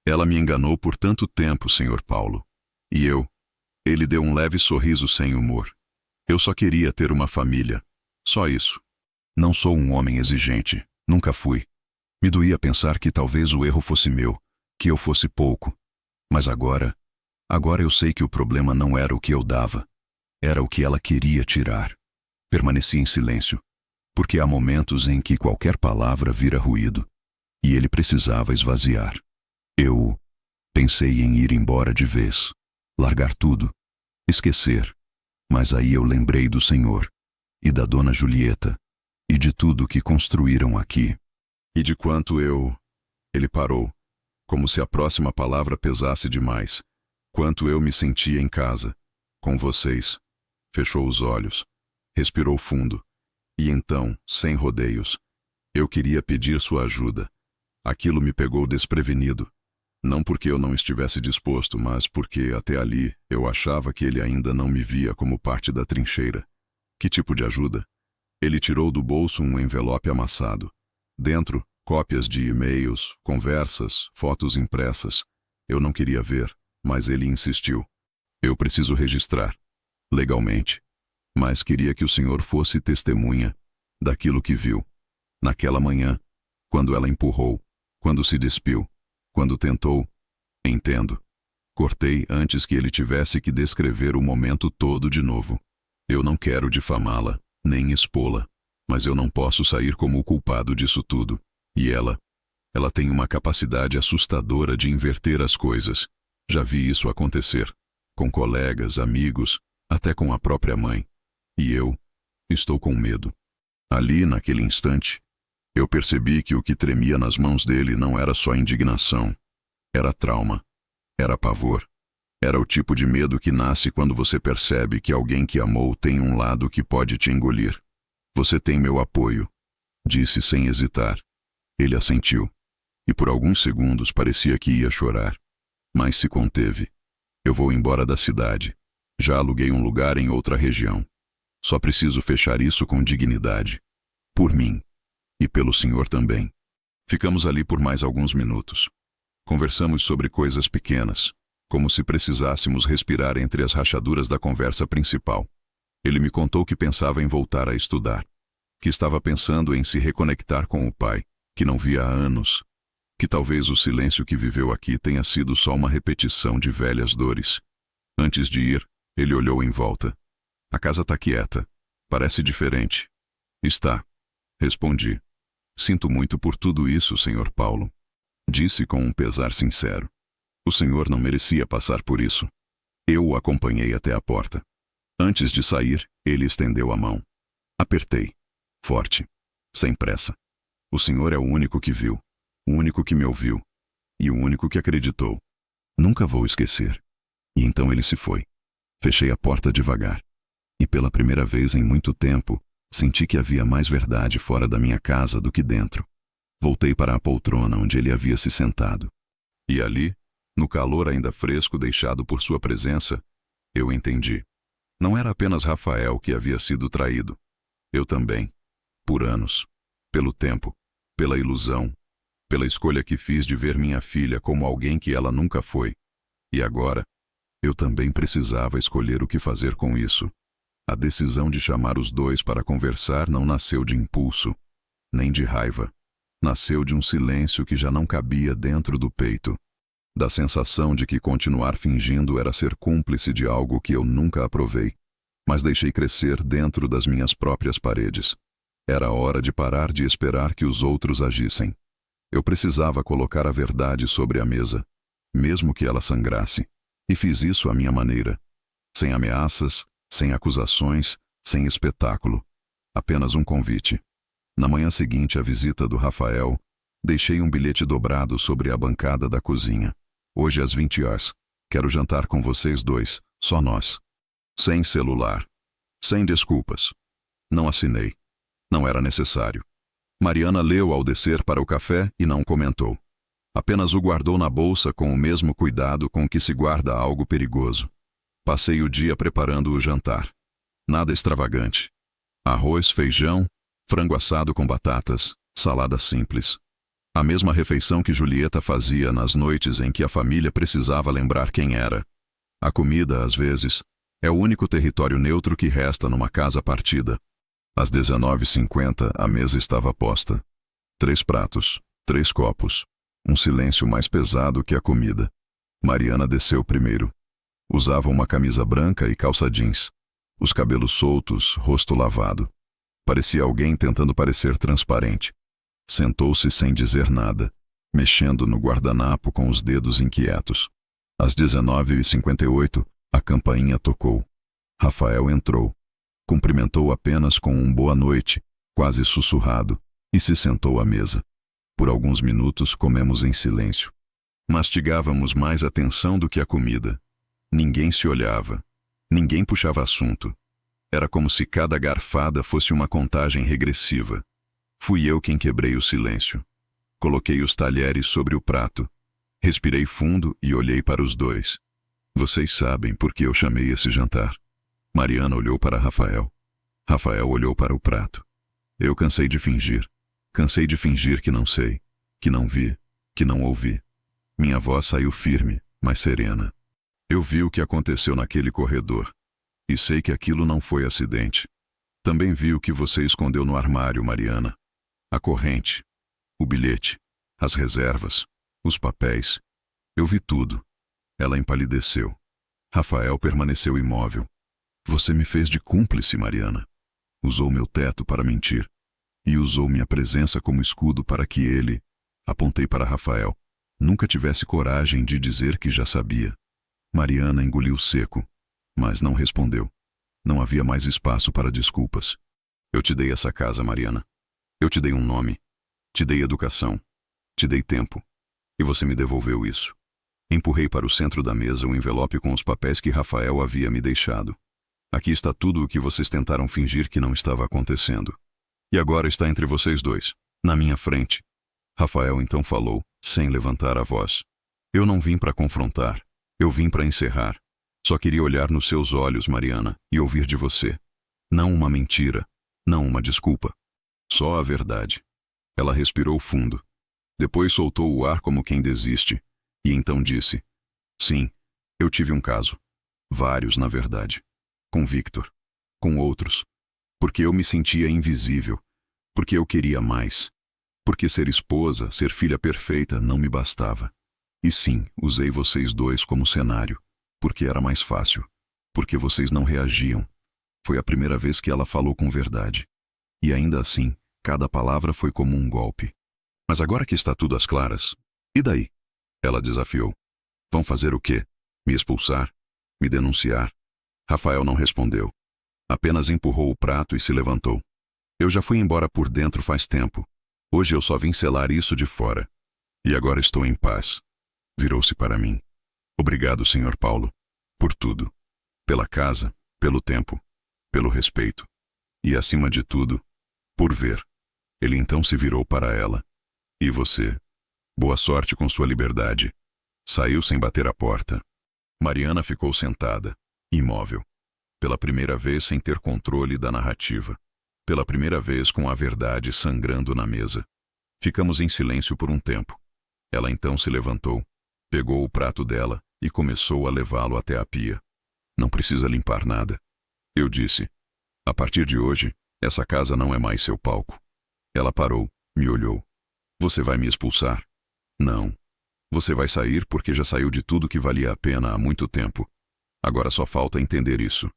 [SPEAKER 1] Ela me enganou por tanto tempo, Sr. Paulo. E eu? Ele deu um leve sorriso sem humor. Eu só queria ter uma família. Só isso. Não sou um homem exigente. Nunca fui. Me doía pensar que talvez o erro fosse meu, que eu fosse pouco. Mas agora eu sei que o problema não era o que eu dava. Era o que ela queria tirar. Permaneci em silêncio, porque há momentos em que qualquer palavra vira ruído, e ele precisava esvaziar. Eu pensei em ir embora de vez, largar tudo, esquecer. Mas aí eu lembrei do Senhor, e da Dona Julieta, e de tudo que construíram aqui. E de quanto eu... Ele parou, como se a próxima palavra pesasse demais. Quanto eu me sentia em casa, com vocês. Fechou os olhos, respirou fundo. E então, sem rodeios, eu queria pedir sua ajuda. Aquilo me pegou desprevenido. Não porque eu não estivesse disposto, mas porque, até ali, eu achava que ele ainda não me via como parte da trincheira. Que tipo de ajuda? Ele tirou do bolso um envelope amassado. Dentro, cópias de e-mails, conversas, fotos impressas. Eu não queria ver, mas ele insistiu. Eu preciso registrar. Legalmente. Mas queria que o senhor fosse testemunha. daquilo que viu. Naquela manhã, quando ela empurrou, quando se despiu, quando tentou. Entendo. Cortei antes que ele tivesse que descrever o momento todo de novo. Eu não quero difamá-la, nem expô-la, mas eu não posso sair como o culpado disso tudo. E ela tem uma capacidade assustadora de inverter as coisas. Já vi isso acontecer. Com colegas, amigos, até com a própria mãe. E eu estou com medo. Ali, naquele instante, eu percebi que o que tremia nas mãos dele não era só indignação. Era trauma. Era pavor. Era o tipo de medo que nasce quando você percebe que alguém que amou tem um lado que pode te engolir. Você tem meu apoio, disse sem hesitar. Ele assentiu. E por alguns segundos parecia que ia chorar. Mas se conteve. Eu vou embora da cidade. Já aluguei um lugar em outra região. Só preciso fechar isso com dignidade. Por mim. E pelo senhor também. Ficamos ali por mais alguns minutos. Conversamos sobre coisas pequenas, como se precisássemos respirar entre as rachaduras da conversa principal. Ele me contou que pensava em voltar a estudar, que estava pensando em se reconectar com o pai, que não via há anos, que talvez o silêncio que viveu aqui tenha sido só uma repetição de velhas dores. Antes de ir, ele olhou em volta. A casa está quieta. Parece diferente. Está. Respondi. Sinto muito por tudo isso, Sr. Paulo. Disse com um pesar sincero. O senhor não merecia passar por isso. Eu o acompanhei até a porta. Antes de sair, ele estendeu a mão. Apertei. Forte. Sem pressa. O senhor é o único que viu. O único que me ouviu. E o único que acreditou. Nunca vou esquecer. E então ele se foi. Fechei a porta devagar. E pela primeira vez em muito tempo, senti que havia mais verdade fora da minha casa do que dentro. Voltei para a poltrona onde ele havia se sentado. E ali, no calor ainda fresco deixado por sua presença, eu entendi. Não era apenas Rafael que havia sido traído. Eu também. Por anos. Pelo tempo. Pela ilusão. Pela escolha que fiz de ver minha filha como alguém que ela nunca foi. E agora, eu também precisava escolher o que fazer com isso. A decisão de chamar os dois para conversar não nasceu de impulso, nem de raiva. Nasceu de um silêncio que já não cabia dentro do peito. Da sensação de que continuar fingindo era ser cúmplice de algo que eu nunca aprovei, mas deixei crescer dentro das minhas próprias paredes. Era hora de parar de esperar que os outros agissem. Eu precisava colocar a verdade sobre a mesa, mesmo que ela sangrasse, e fiz isso à minha maneira. Sem ameaças, sem acusações, sem espetáculo. Apenas um convite. Na manhã seguinte à visita do Rafael, deixei um bilhete dobrado sobre a bancada da cozinha. Hoje às 20 horas. Quero jantar com vocês dois, só nós. Sem celular. Sem desculpas. Não assinei. Não era necessário. Mariana leu ao descer para o café e não comentou. Apenas o guardou na bolsa com o mesmo cuidado com que se guarda algo perigoso. Passei o dia preparando o jantar. Nada extravagante. Arroz, feijão, frango assado com batatas, salada simples. A mesma refeição que Julieta fazia nas noites em que a família precisava lembrar quem era. A comida, às vezes, é o único território neutro que resta numa casa partida. Às 19h50, a mesa estava posta. 3 pratos, 3 copos. Um silêncio mais pesado que a comida. Mariana desceu primeiro. Usava uma camisa branca e calça jeans. Os cabelos soltos, rosto lavado. Parecia alguém tentando parecer transparente. Sentou-se sem dizer nada, mexendo no guardanapo com os dedos inquietos. Às 19h58, a campainha tocou. Rafael entrou. Cumprimentou apenas com um boa noite, quase sussurrado, e se sentou à mesa. Por alguns minutos comemos em silêncio. Mastigávamos mais a tensão do que a comida. Ninguém se olhava. Ninguém puxava assunto. Era como se cada garfada fosse uma contagem regressiva. Fui eu quem quebrei o silêncio. Coloquei os talheres sobre o prato. Respirei fundo e olhei para os dois. Vocês sabem por que eu chamei esse jantar. Mariana olhou para Rafael. Rafael olhou para o prato. Eu cansei de fingir. Cansei de fingir que não sei, que não vi, que não ouvi. Minha voz saiu firme, mas serena. Eu vi o que aconteceu naquele corredor. E sei que aquilo não foi acidente. Também vi o que você escondeu no armário, Mariana. A corrente, o bilhete, as reservas, os papéis. Eu vi tudo. Ela empalideceu. Rafael permaneceu imóvel. Você me fez de cúmplice, Mariana. Usou meu teto para mentir. E usou minha presença como escudo para que ele, apontei para Rafael, nunca tivesse coragem de dizer que já sabia. Mariana engoliu seco, mas não respondeu. Não havia mais espaço para desculpas. Eu te dei essa casa, Mariana. Eu te dei um nome. Te dei educação. Te dei tempo. E você me devolveu isso. Empurrei para o centro da mesa o envelope com os papéis que Rafael havia me deixado. Aqui está tudo o que vocês tentaram fingir que não estava acontecendo. E agora está entre vocês dois, na minha frente. Rafael então falou, sem levantar a voz. Eu não vim para confrontar. Eu vim para encerrar. Só queria olhar nos seus olhos, Mariana, e ouvir de você. Não uma mentira, não uma desculpa. Só a verdade. Ela respirou fundo. Depois soltou o ar como quem desiste, e então disse: Sim, eu tive um caso. Vários, na verdade. Com Victor. Com outros. Porque eu me sentia invisível. Porque eu queria mais. Porque ser esposa, ser filha perfeita não me bastava. E sim, usei vocês dois como cenário. Porque era mais fácil. Porque vocês não reagiam. Foi a primeira vez que ela falou com verdade. E ainda assim, cada palavra foi como um golpe. Mas agora que está tudo às claras, e daí? Ela desafiou. Vão fazer o quê? Me expulsar? Me denunciar? Rafael não respondeu. Apenas empurrou o prato e se levantou. Eu já fui embora por dentro faz tempo. Hoje eu só vim selar isso de fora. E agora estou em paz. Virou-se para mim. Obrigado, Sr. Paulo. Por tudo. Pela casa, pelo tempo, pelo respeito. E, acima de tudo, por ver. Ele então se virou para ela. E você? Boa sorte com sua liberdade. Saiu sem bater a porta. Mariana ficou sentada, imóvel. Pela primeira vez sem ter controle da narrativa. Pela primeira vez com a verdade sangrando na mesa. Ficamos em silêncio por um tempo. Ela então se levantou, pegou o prato dela e começou a levá-lo até a pia. Não precisa limpar nada. Eu disse. A partir de hoje, essa casa não é mais seu palco. Ela parou, me olhou. Você vai me expulsar? Não. Você vai sair porque já saiu de tudo que valia a pena há muito tempo. Agora só falta entender isso.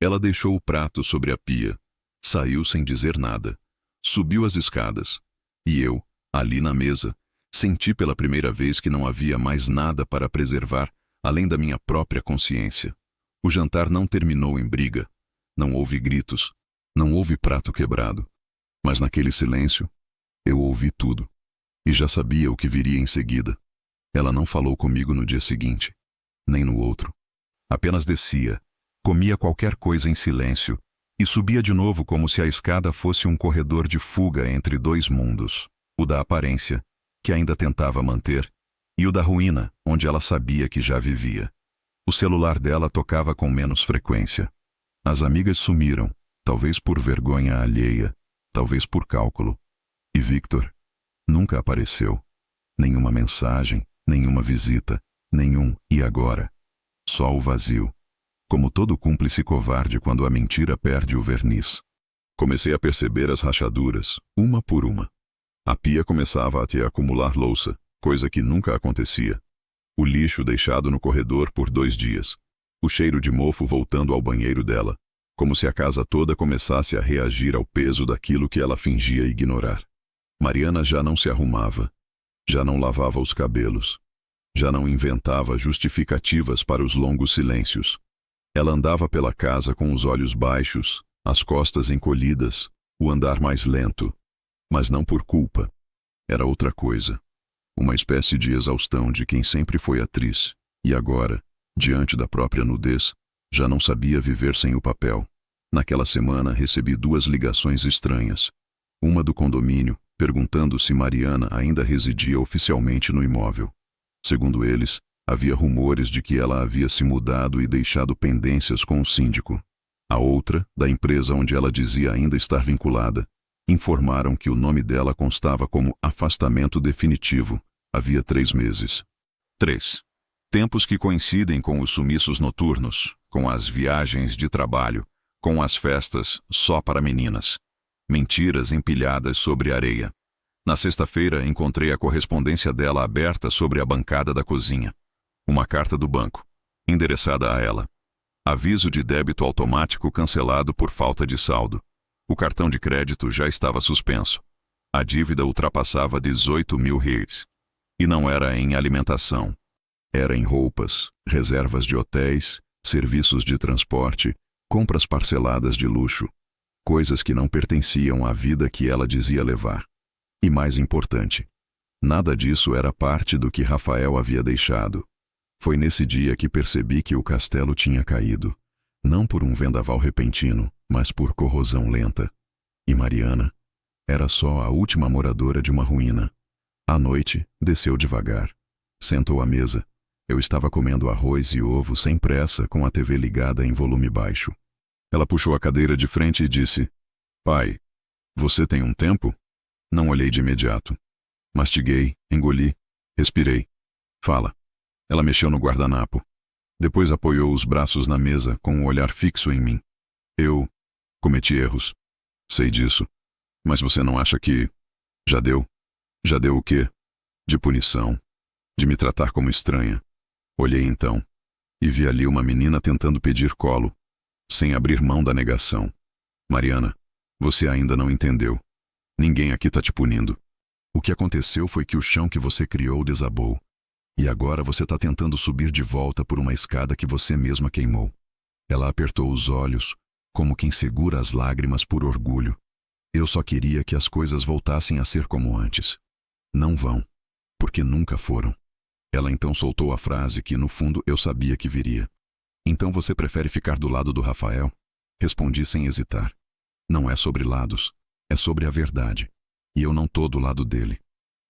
[SPEAKER 1] Ela deixou o prato sobre a pia. Saiu sem dizer nada. Subiu as escadas. E eu, ali na mesa, senti pela primeira vez que não havia mais nada para preservar além da minha própria consciência. O jantar não terminou em briga. Não houve gritos. Não houve prato quebrado. Mas naquele silêncio, eu ouvi tudo. E já sabia o que viria em seguida. Ela não falou comigo no dia seguinte, nem no outro. Apenas descia, comia qualquer coisa em silêncio e subia de novo como se a escada fosse um corredor de fuga entre dois mundos. O da aparência, que ainda tentava manter, e o da ruína, onde ela sabia que já vivia. O celular dela tocava com menos frequência. As amigas sumiram, talvez por vergonha alheia, talvez por cálculo. E Victor nunca apareceu. Nenhuma mensagem, nenhuma visita, nenhum "e agora?". Só o vazio. Como todo cúmplice covarde quando a mentira perde o verniz. Comecei a perceber as rachaduras, uma por uma. A pia começava a te acumular louça, coisa que nunca acontecia. O lixo deixado no corredor por 2 dias. O cheiro de mofo voltando ao banheiro dela, como se a casa toda começasse a reagir ao peso daquilo que ela fingia ignorar. Mariana já não se arrumava. Já não lavava os cabelos. Já não inventava justificativas para os longos silêncios. Ela andava pela casa com os olhos baixos, as costas encolhidas, o andar mais lento. Mas não por culpa. Era outra coisa. Uma espécie de exaustão de quem sempre foi atriz, e agora, diante da própria nudez, já não sabia viver sem o papel. Naquela semana recebi 2 ligações estranhas. Uma do condomínio, perguntando se Mariana ainda residia oficialmente no imóvel. Segundo eles, havia rumores de que ela havia se mudado e deixado pendências com o síndico. A outra, da empresa onde ela dizia ainda estar vinculada, informaram que o nome dela constava como afastamento definitivo, havia 3 meses. 3. Tempos que coincidem com os sumiços noturnos, com as viagens de trabalho, com as festas só para meninas. Mentiras empilhadas sobre areia. Na sexta-feira, encontrei a correspondência dela aberta sobre a bancada da cozinha. Uma carta do banco, endereçada a ela. Aviso de débito automático cancelado por falta de saldo. O cartão de crédito já estava suspenso. A dívida ultrapassava 18 mil reais. E não era em alimentação. Era em roupas, reservas de hotéis, serviços de transporte, compras parceladas de luxo. Coisas que não pertenciam à vida que ela dizia levar. E mais importante, nada disso era parte do que Rafael havia deixado. Foi nesse dia que percebi que o castelo tinha caído, não por um vendaval repentino, mas por corrosão lenta. E Mariana era só a última moradora de uma ruína. À noite, desceu devagar. Sentou à mesa. Eu estava comendo arroz e ovo sem pressa, com a TV ligada em volume baixo. Ela puxou a cadeira de frente e disse: "Pai, você tem um tempo?" Não olhei de imediato. Mastiguei, engoli, respirei. "Fala." Ela mexeu no guardanapo. Depois apoiou os braços na mesa com um olhar fixo em mim. "Eu cometi erros. Sei disso. Mas você não acha que... já deu? Já deu o quê? De punição. De me tratar como estranha." Olhei então. E vi ali uma menina tentando pedir colo, sem abrir mão da negação. "Mariana, você ainda não entendeu. Ninguém aqui tá te punindo. O que aconteceu foi que o chão que você criou desabou. E agora você tá tentando subir de volta por uma escada que você mesma queimou." Ela apertou os olhos, como quem segura as lágrimas por orgulho. "Eu só queria que as coisas voltassem a ser como antes. Não vão, porque nunca foram." Ela então soltou a frase que, no fundo, eu sabia que viria. "Então você prefere ficar do lado do Rafael?" Respondi sem hesitar. "Não é sobre lados, é sobre a verdade. E eu não tô do lado dele.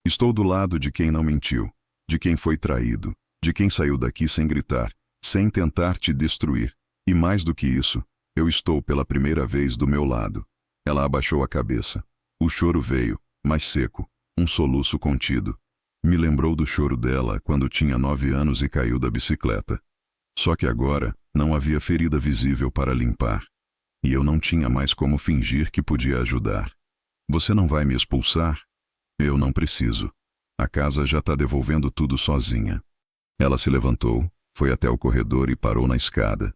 [SPEAKER 1] Estou do lado de quem não mentiu, de quem foi traído, de quem saiu daqui sem gritar, sem tentar te destruir. E mais do que isso, eu estou pela primeira vez do meu lado." Ela abaixou a cabeça. O choro veio, mais seco, um soluço contido. Me lembrou do choro dela quando tinha 9 anos e caiu da bicicleta. Só que agora não havia ferida visível para limpar. E eu não tinha mais como fingir que podia ajudar. "Você não vai me expulsar?" "Eu não preciso. A casa já está devolvendo tudo sozinha." Ela se levantou, foi até o corredor e parou na escada.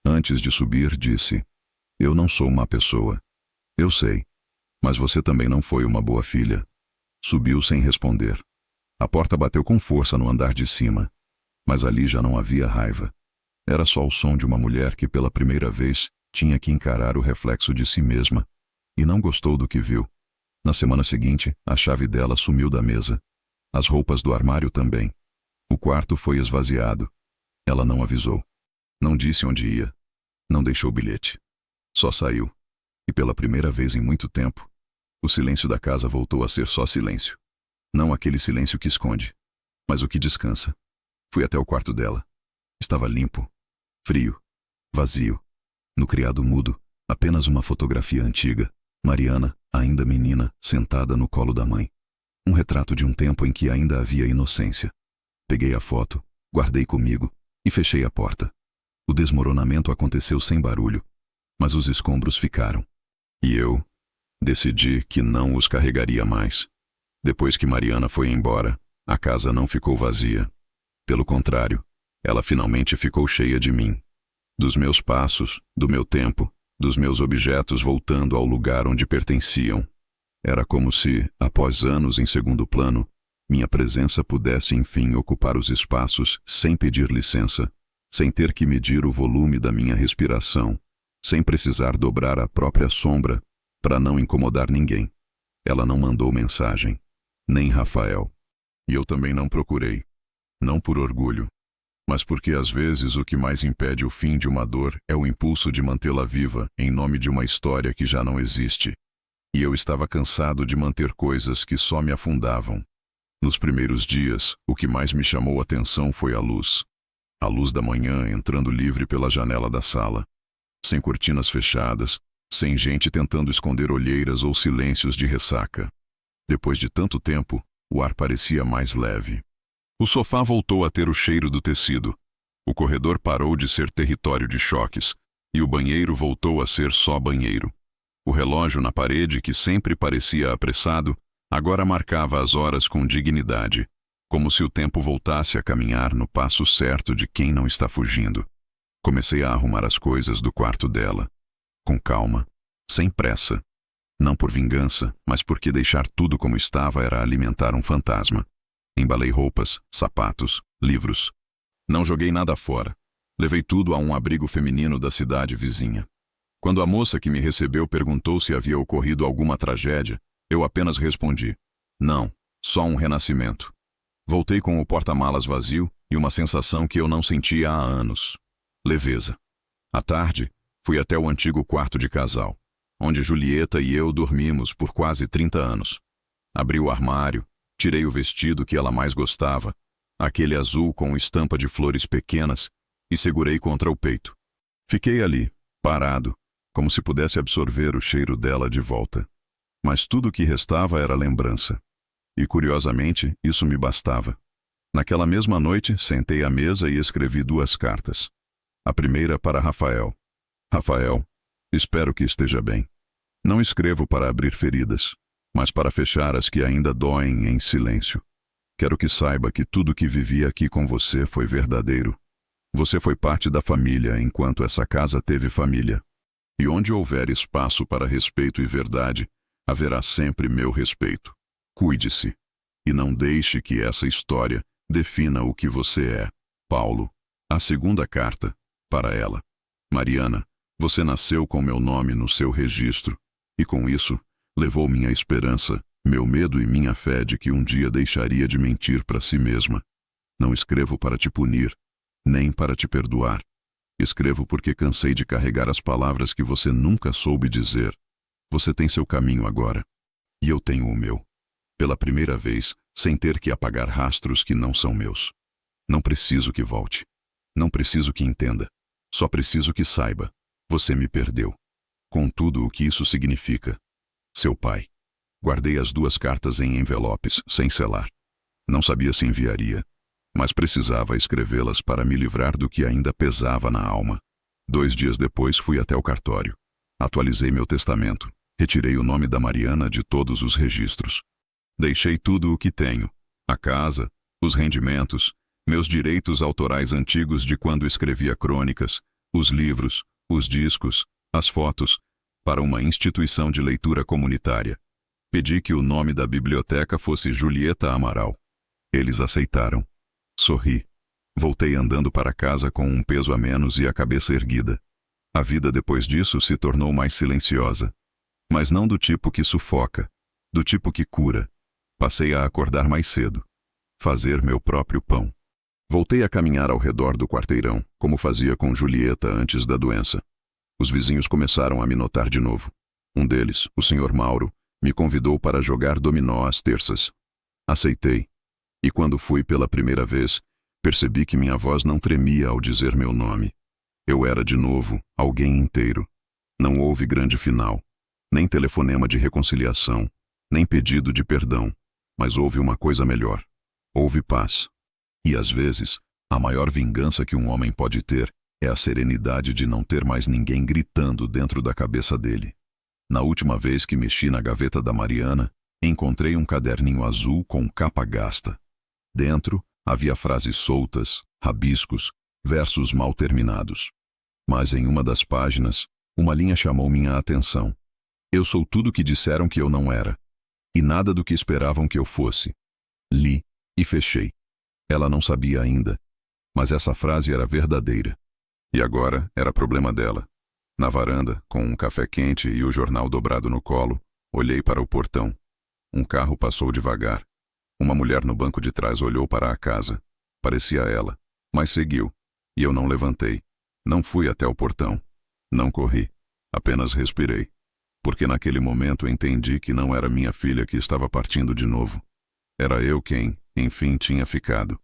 [SPEAKER 1] Antes de subir, disse: "Eu não sou má pessoa. Eu sei. Mas você também não foi uma boa filha." Subiu sem responder. A porta bateu com força no andar de cima. Mas ali já não havia raiva. Era só o som de uma mulher que pela primeira vez tinha que encarar o reflexo de si mesma. E não gostou do que viu. Na semana seguinte, a chave dela sumiu da mesa. As roupas do armário também. O quarto foi esvaziado. Ela não avisou. Não disse onde ia. Não deixou bilhete. Só saiu. E pela primeira vez em muito tempo, o silêncio da casa voltou a ser só silêncio. Não aquele silêncio que esconde, mas o que descansa. Fui até o quarto dela. Estava limpo, frio, vazio. No criado mudo, apenas uma fotografia antiga. Mariana, ainda menina, sentada no colo da mãe. Um retrato de um tempo em que ainda havia inocência. Peguei a foto, guardei comigo e fechei a porta. O desmoronamento aconteceu sem barulho, mas os escombros ficaram. E eu decidi que não os carregaria mais. Depois que Mariana foi embora, a casa não ficou vazia. Pelo contrário, ela finalmente ficou cheia de mim. Dos meus passos, do meu tempo, dos meus objetos voltando ao lugar onde pertenciam. Era como se, após anos em segundo plano, minha presença pudesse enfim ocupar os espaços sem pedir licença, sem ter que medir o volume da minha respiração, sem precisar dobrar a própria sombra para não incomodar ninguém. Ela não mandou mensagem, nem Rafael. E eu também não procurei. Não por orgulho, mas porque às vezes o que mais impede o fim de uma dor é o impulso de mantê-la viva em nome de uma história que já não existe. E eu estava cansado de manter coisas que só me afundavam. Nos primeiros dias, o que mais me chamou a atenção foi a luz. A luz da manhã entrando livre pela janela da sala. Sem cortinas fechadas, sem gente tentando esconder olheiras ou silêncios de ressaca. Depois de tanto tempo, o ar parecia mais leve. O sofá voltou a ter o cheiro do tecido. O corredor parou de ser território de choques. E o banheiro voltou a ser só banheiro. O relógio na parede, que sempre parecia apressado, agora marcava as horas com dignidade, como se o tempo voltasse a caminhar no passo certo de quem não está fugindo. Comecei a arrumar as coisas do quarto dela, com calma, sem pressa. Não por vingança, mas porque deixar tudo como estava era alimentar um fantasma. Embalei roupas, sapatos, livros. Não joguei nada fora. Levei tudo a um abrigo feminino da cidade vizinha. Quando a moça que me recebeu perguntou se havia ocorrido alguma tragédia, eu apenas respondi: não, só um renascimento. Voltei com o porta-malas vazio e uma sensação que eu não sentia há anos: leveza. À tarde, fui até o antigo quarto de casal, onde Julieta e eu dormimos por quase 30 anos. Abri o armário, tirei o vestido que ela mais gostava, aquele azul com estampa de flores pequenas, e segurei contra o peito. Fiquei ali, parado, como se pudesse absorver o cheiro dela de volta. Mas tudo o que restava era lembrança. E, curiosamente, isso me bastava. Naquela mesma noite, sentei à mesa e escrevi 2 cartas. A primeira para Rafael. Rafael, espero que esteja bem. Não escrevo para abrir feridas, mas para fechar as que ainda doem em silêncio. Quero que saiba que tudo que vivi aqui com você foi verdadeiro. Você foi parte da família enquanto essa casa teve família. E onde houver espaço para respeito e verdade, haverá sempre meu respeito. Cuide-se. E não deixe que essa história defina o que você é. Paulo. A segunda carta, para ela. Mariana, você nasceu com meu nome no seu registro, e com isso, levou minha esperança, meu medo e minha fé de que um dia deixaria de mentir para si mesma. Não escrevo para te punir, nem para te perdoar. Escrevo porque cansei de carregar as palavras que você nunca soube dizer. Você tem seu caminho agora. E eu tenho o meu. Pela primeira vez, sem ter que apagar rastros que não são meus. Não preciso que volte. Não preciso que entenda. Só preciso que saiba. Você me perdeu. Com tudo o que isso significa. Seu pai. Guardei as 2 cartas em envelopes, sem selar. Não sabia se enviaria, mas precisava escrevê-las para me livrar do que ainda pesava na alma. 2 dias depois fui até o cartório. Atualizei meu testamento. Retirei o nome da Mariana de todos os registros. Deixei tudo o que tenho: a casa, os rendimentos, meus direitos autorais antigos de quando escrevia crônicas, os livros, os discos, as fotos, para uma instituição de leitura comunitária. Pedi que o nome da biblioteca fosse Julieta Amaral. Eles aceitaram. Sorri. Voltei andando para casa com um peso a menos e a cabeça erguida. A vida depois disso se tornou mais silenciosa. Mas não do tipo que sufoca, do tipo que cura. Passei a acordar mais cedo. Fazer meu próprio pão. Voltei a caminhar ao redor do quarteirão, como fazia com Julieta antes da doença. Os vizinhos começaram a me notar de novo. Um deles, o Sr. Mauro, me convidou para jogar dominó às terças. Aceitei. E quando fui pela primeira vez, percebi que minha voz não tremia ao dizer meu nome. Eu era de novo alguém inteiro. Não houve grande final, nem telefonema de reconciliação, nem pedido de perdão, mas houve uma coisa melhor. Houve paz. E às vezes, a maior vingança que um homem pode ter é a serenidade de não ter mais ninguém gritando dentro da cabeça dele. Na última vez que mexi na gaveta da Mariana, encontrei um caderninho azul com capa gasta. Dentro, havia frases soltas, rabiscos, versos mal terminados. Mas em uma das páginas, uma linha chamou minha atenção. Eu sou tudo que disseram que eu não era. E nada do que esperavam que eu fosse. Li e fechei. Ela não sabia ainda, mas essa frase era verdadeira. E agora era problema dela. Na varanda, com um café quente e o jornal dobrado no colo, olhei para o portão. Um carro passou devagar. Uma mulher no banco de trás olhou para a casa. Parecia ela, mas seguiu. E eu não levantei. Não fui até o portão. Não corri. Apenas respirei. Porque naquele momento entendi que não era minha filha que estava partindo de novo. Era eu quem, enfim, tinha ficado.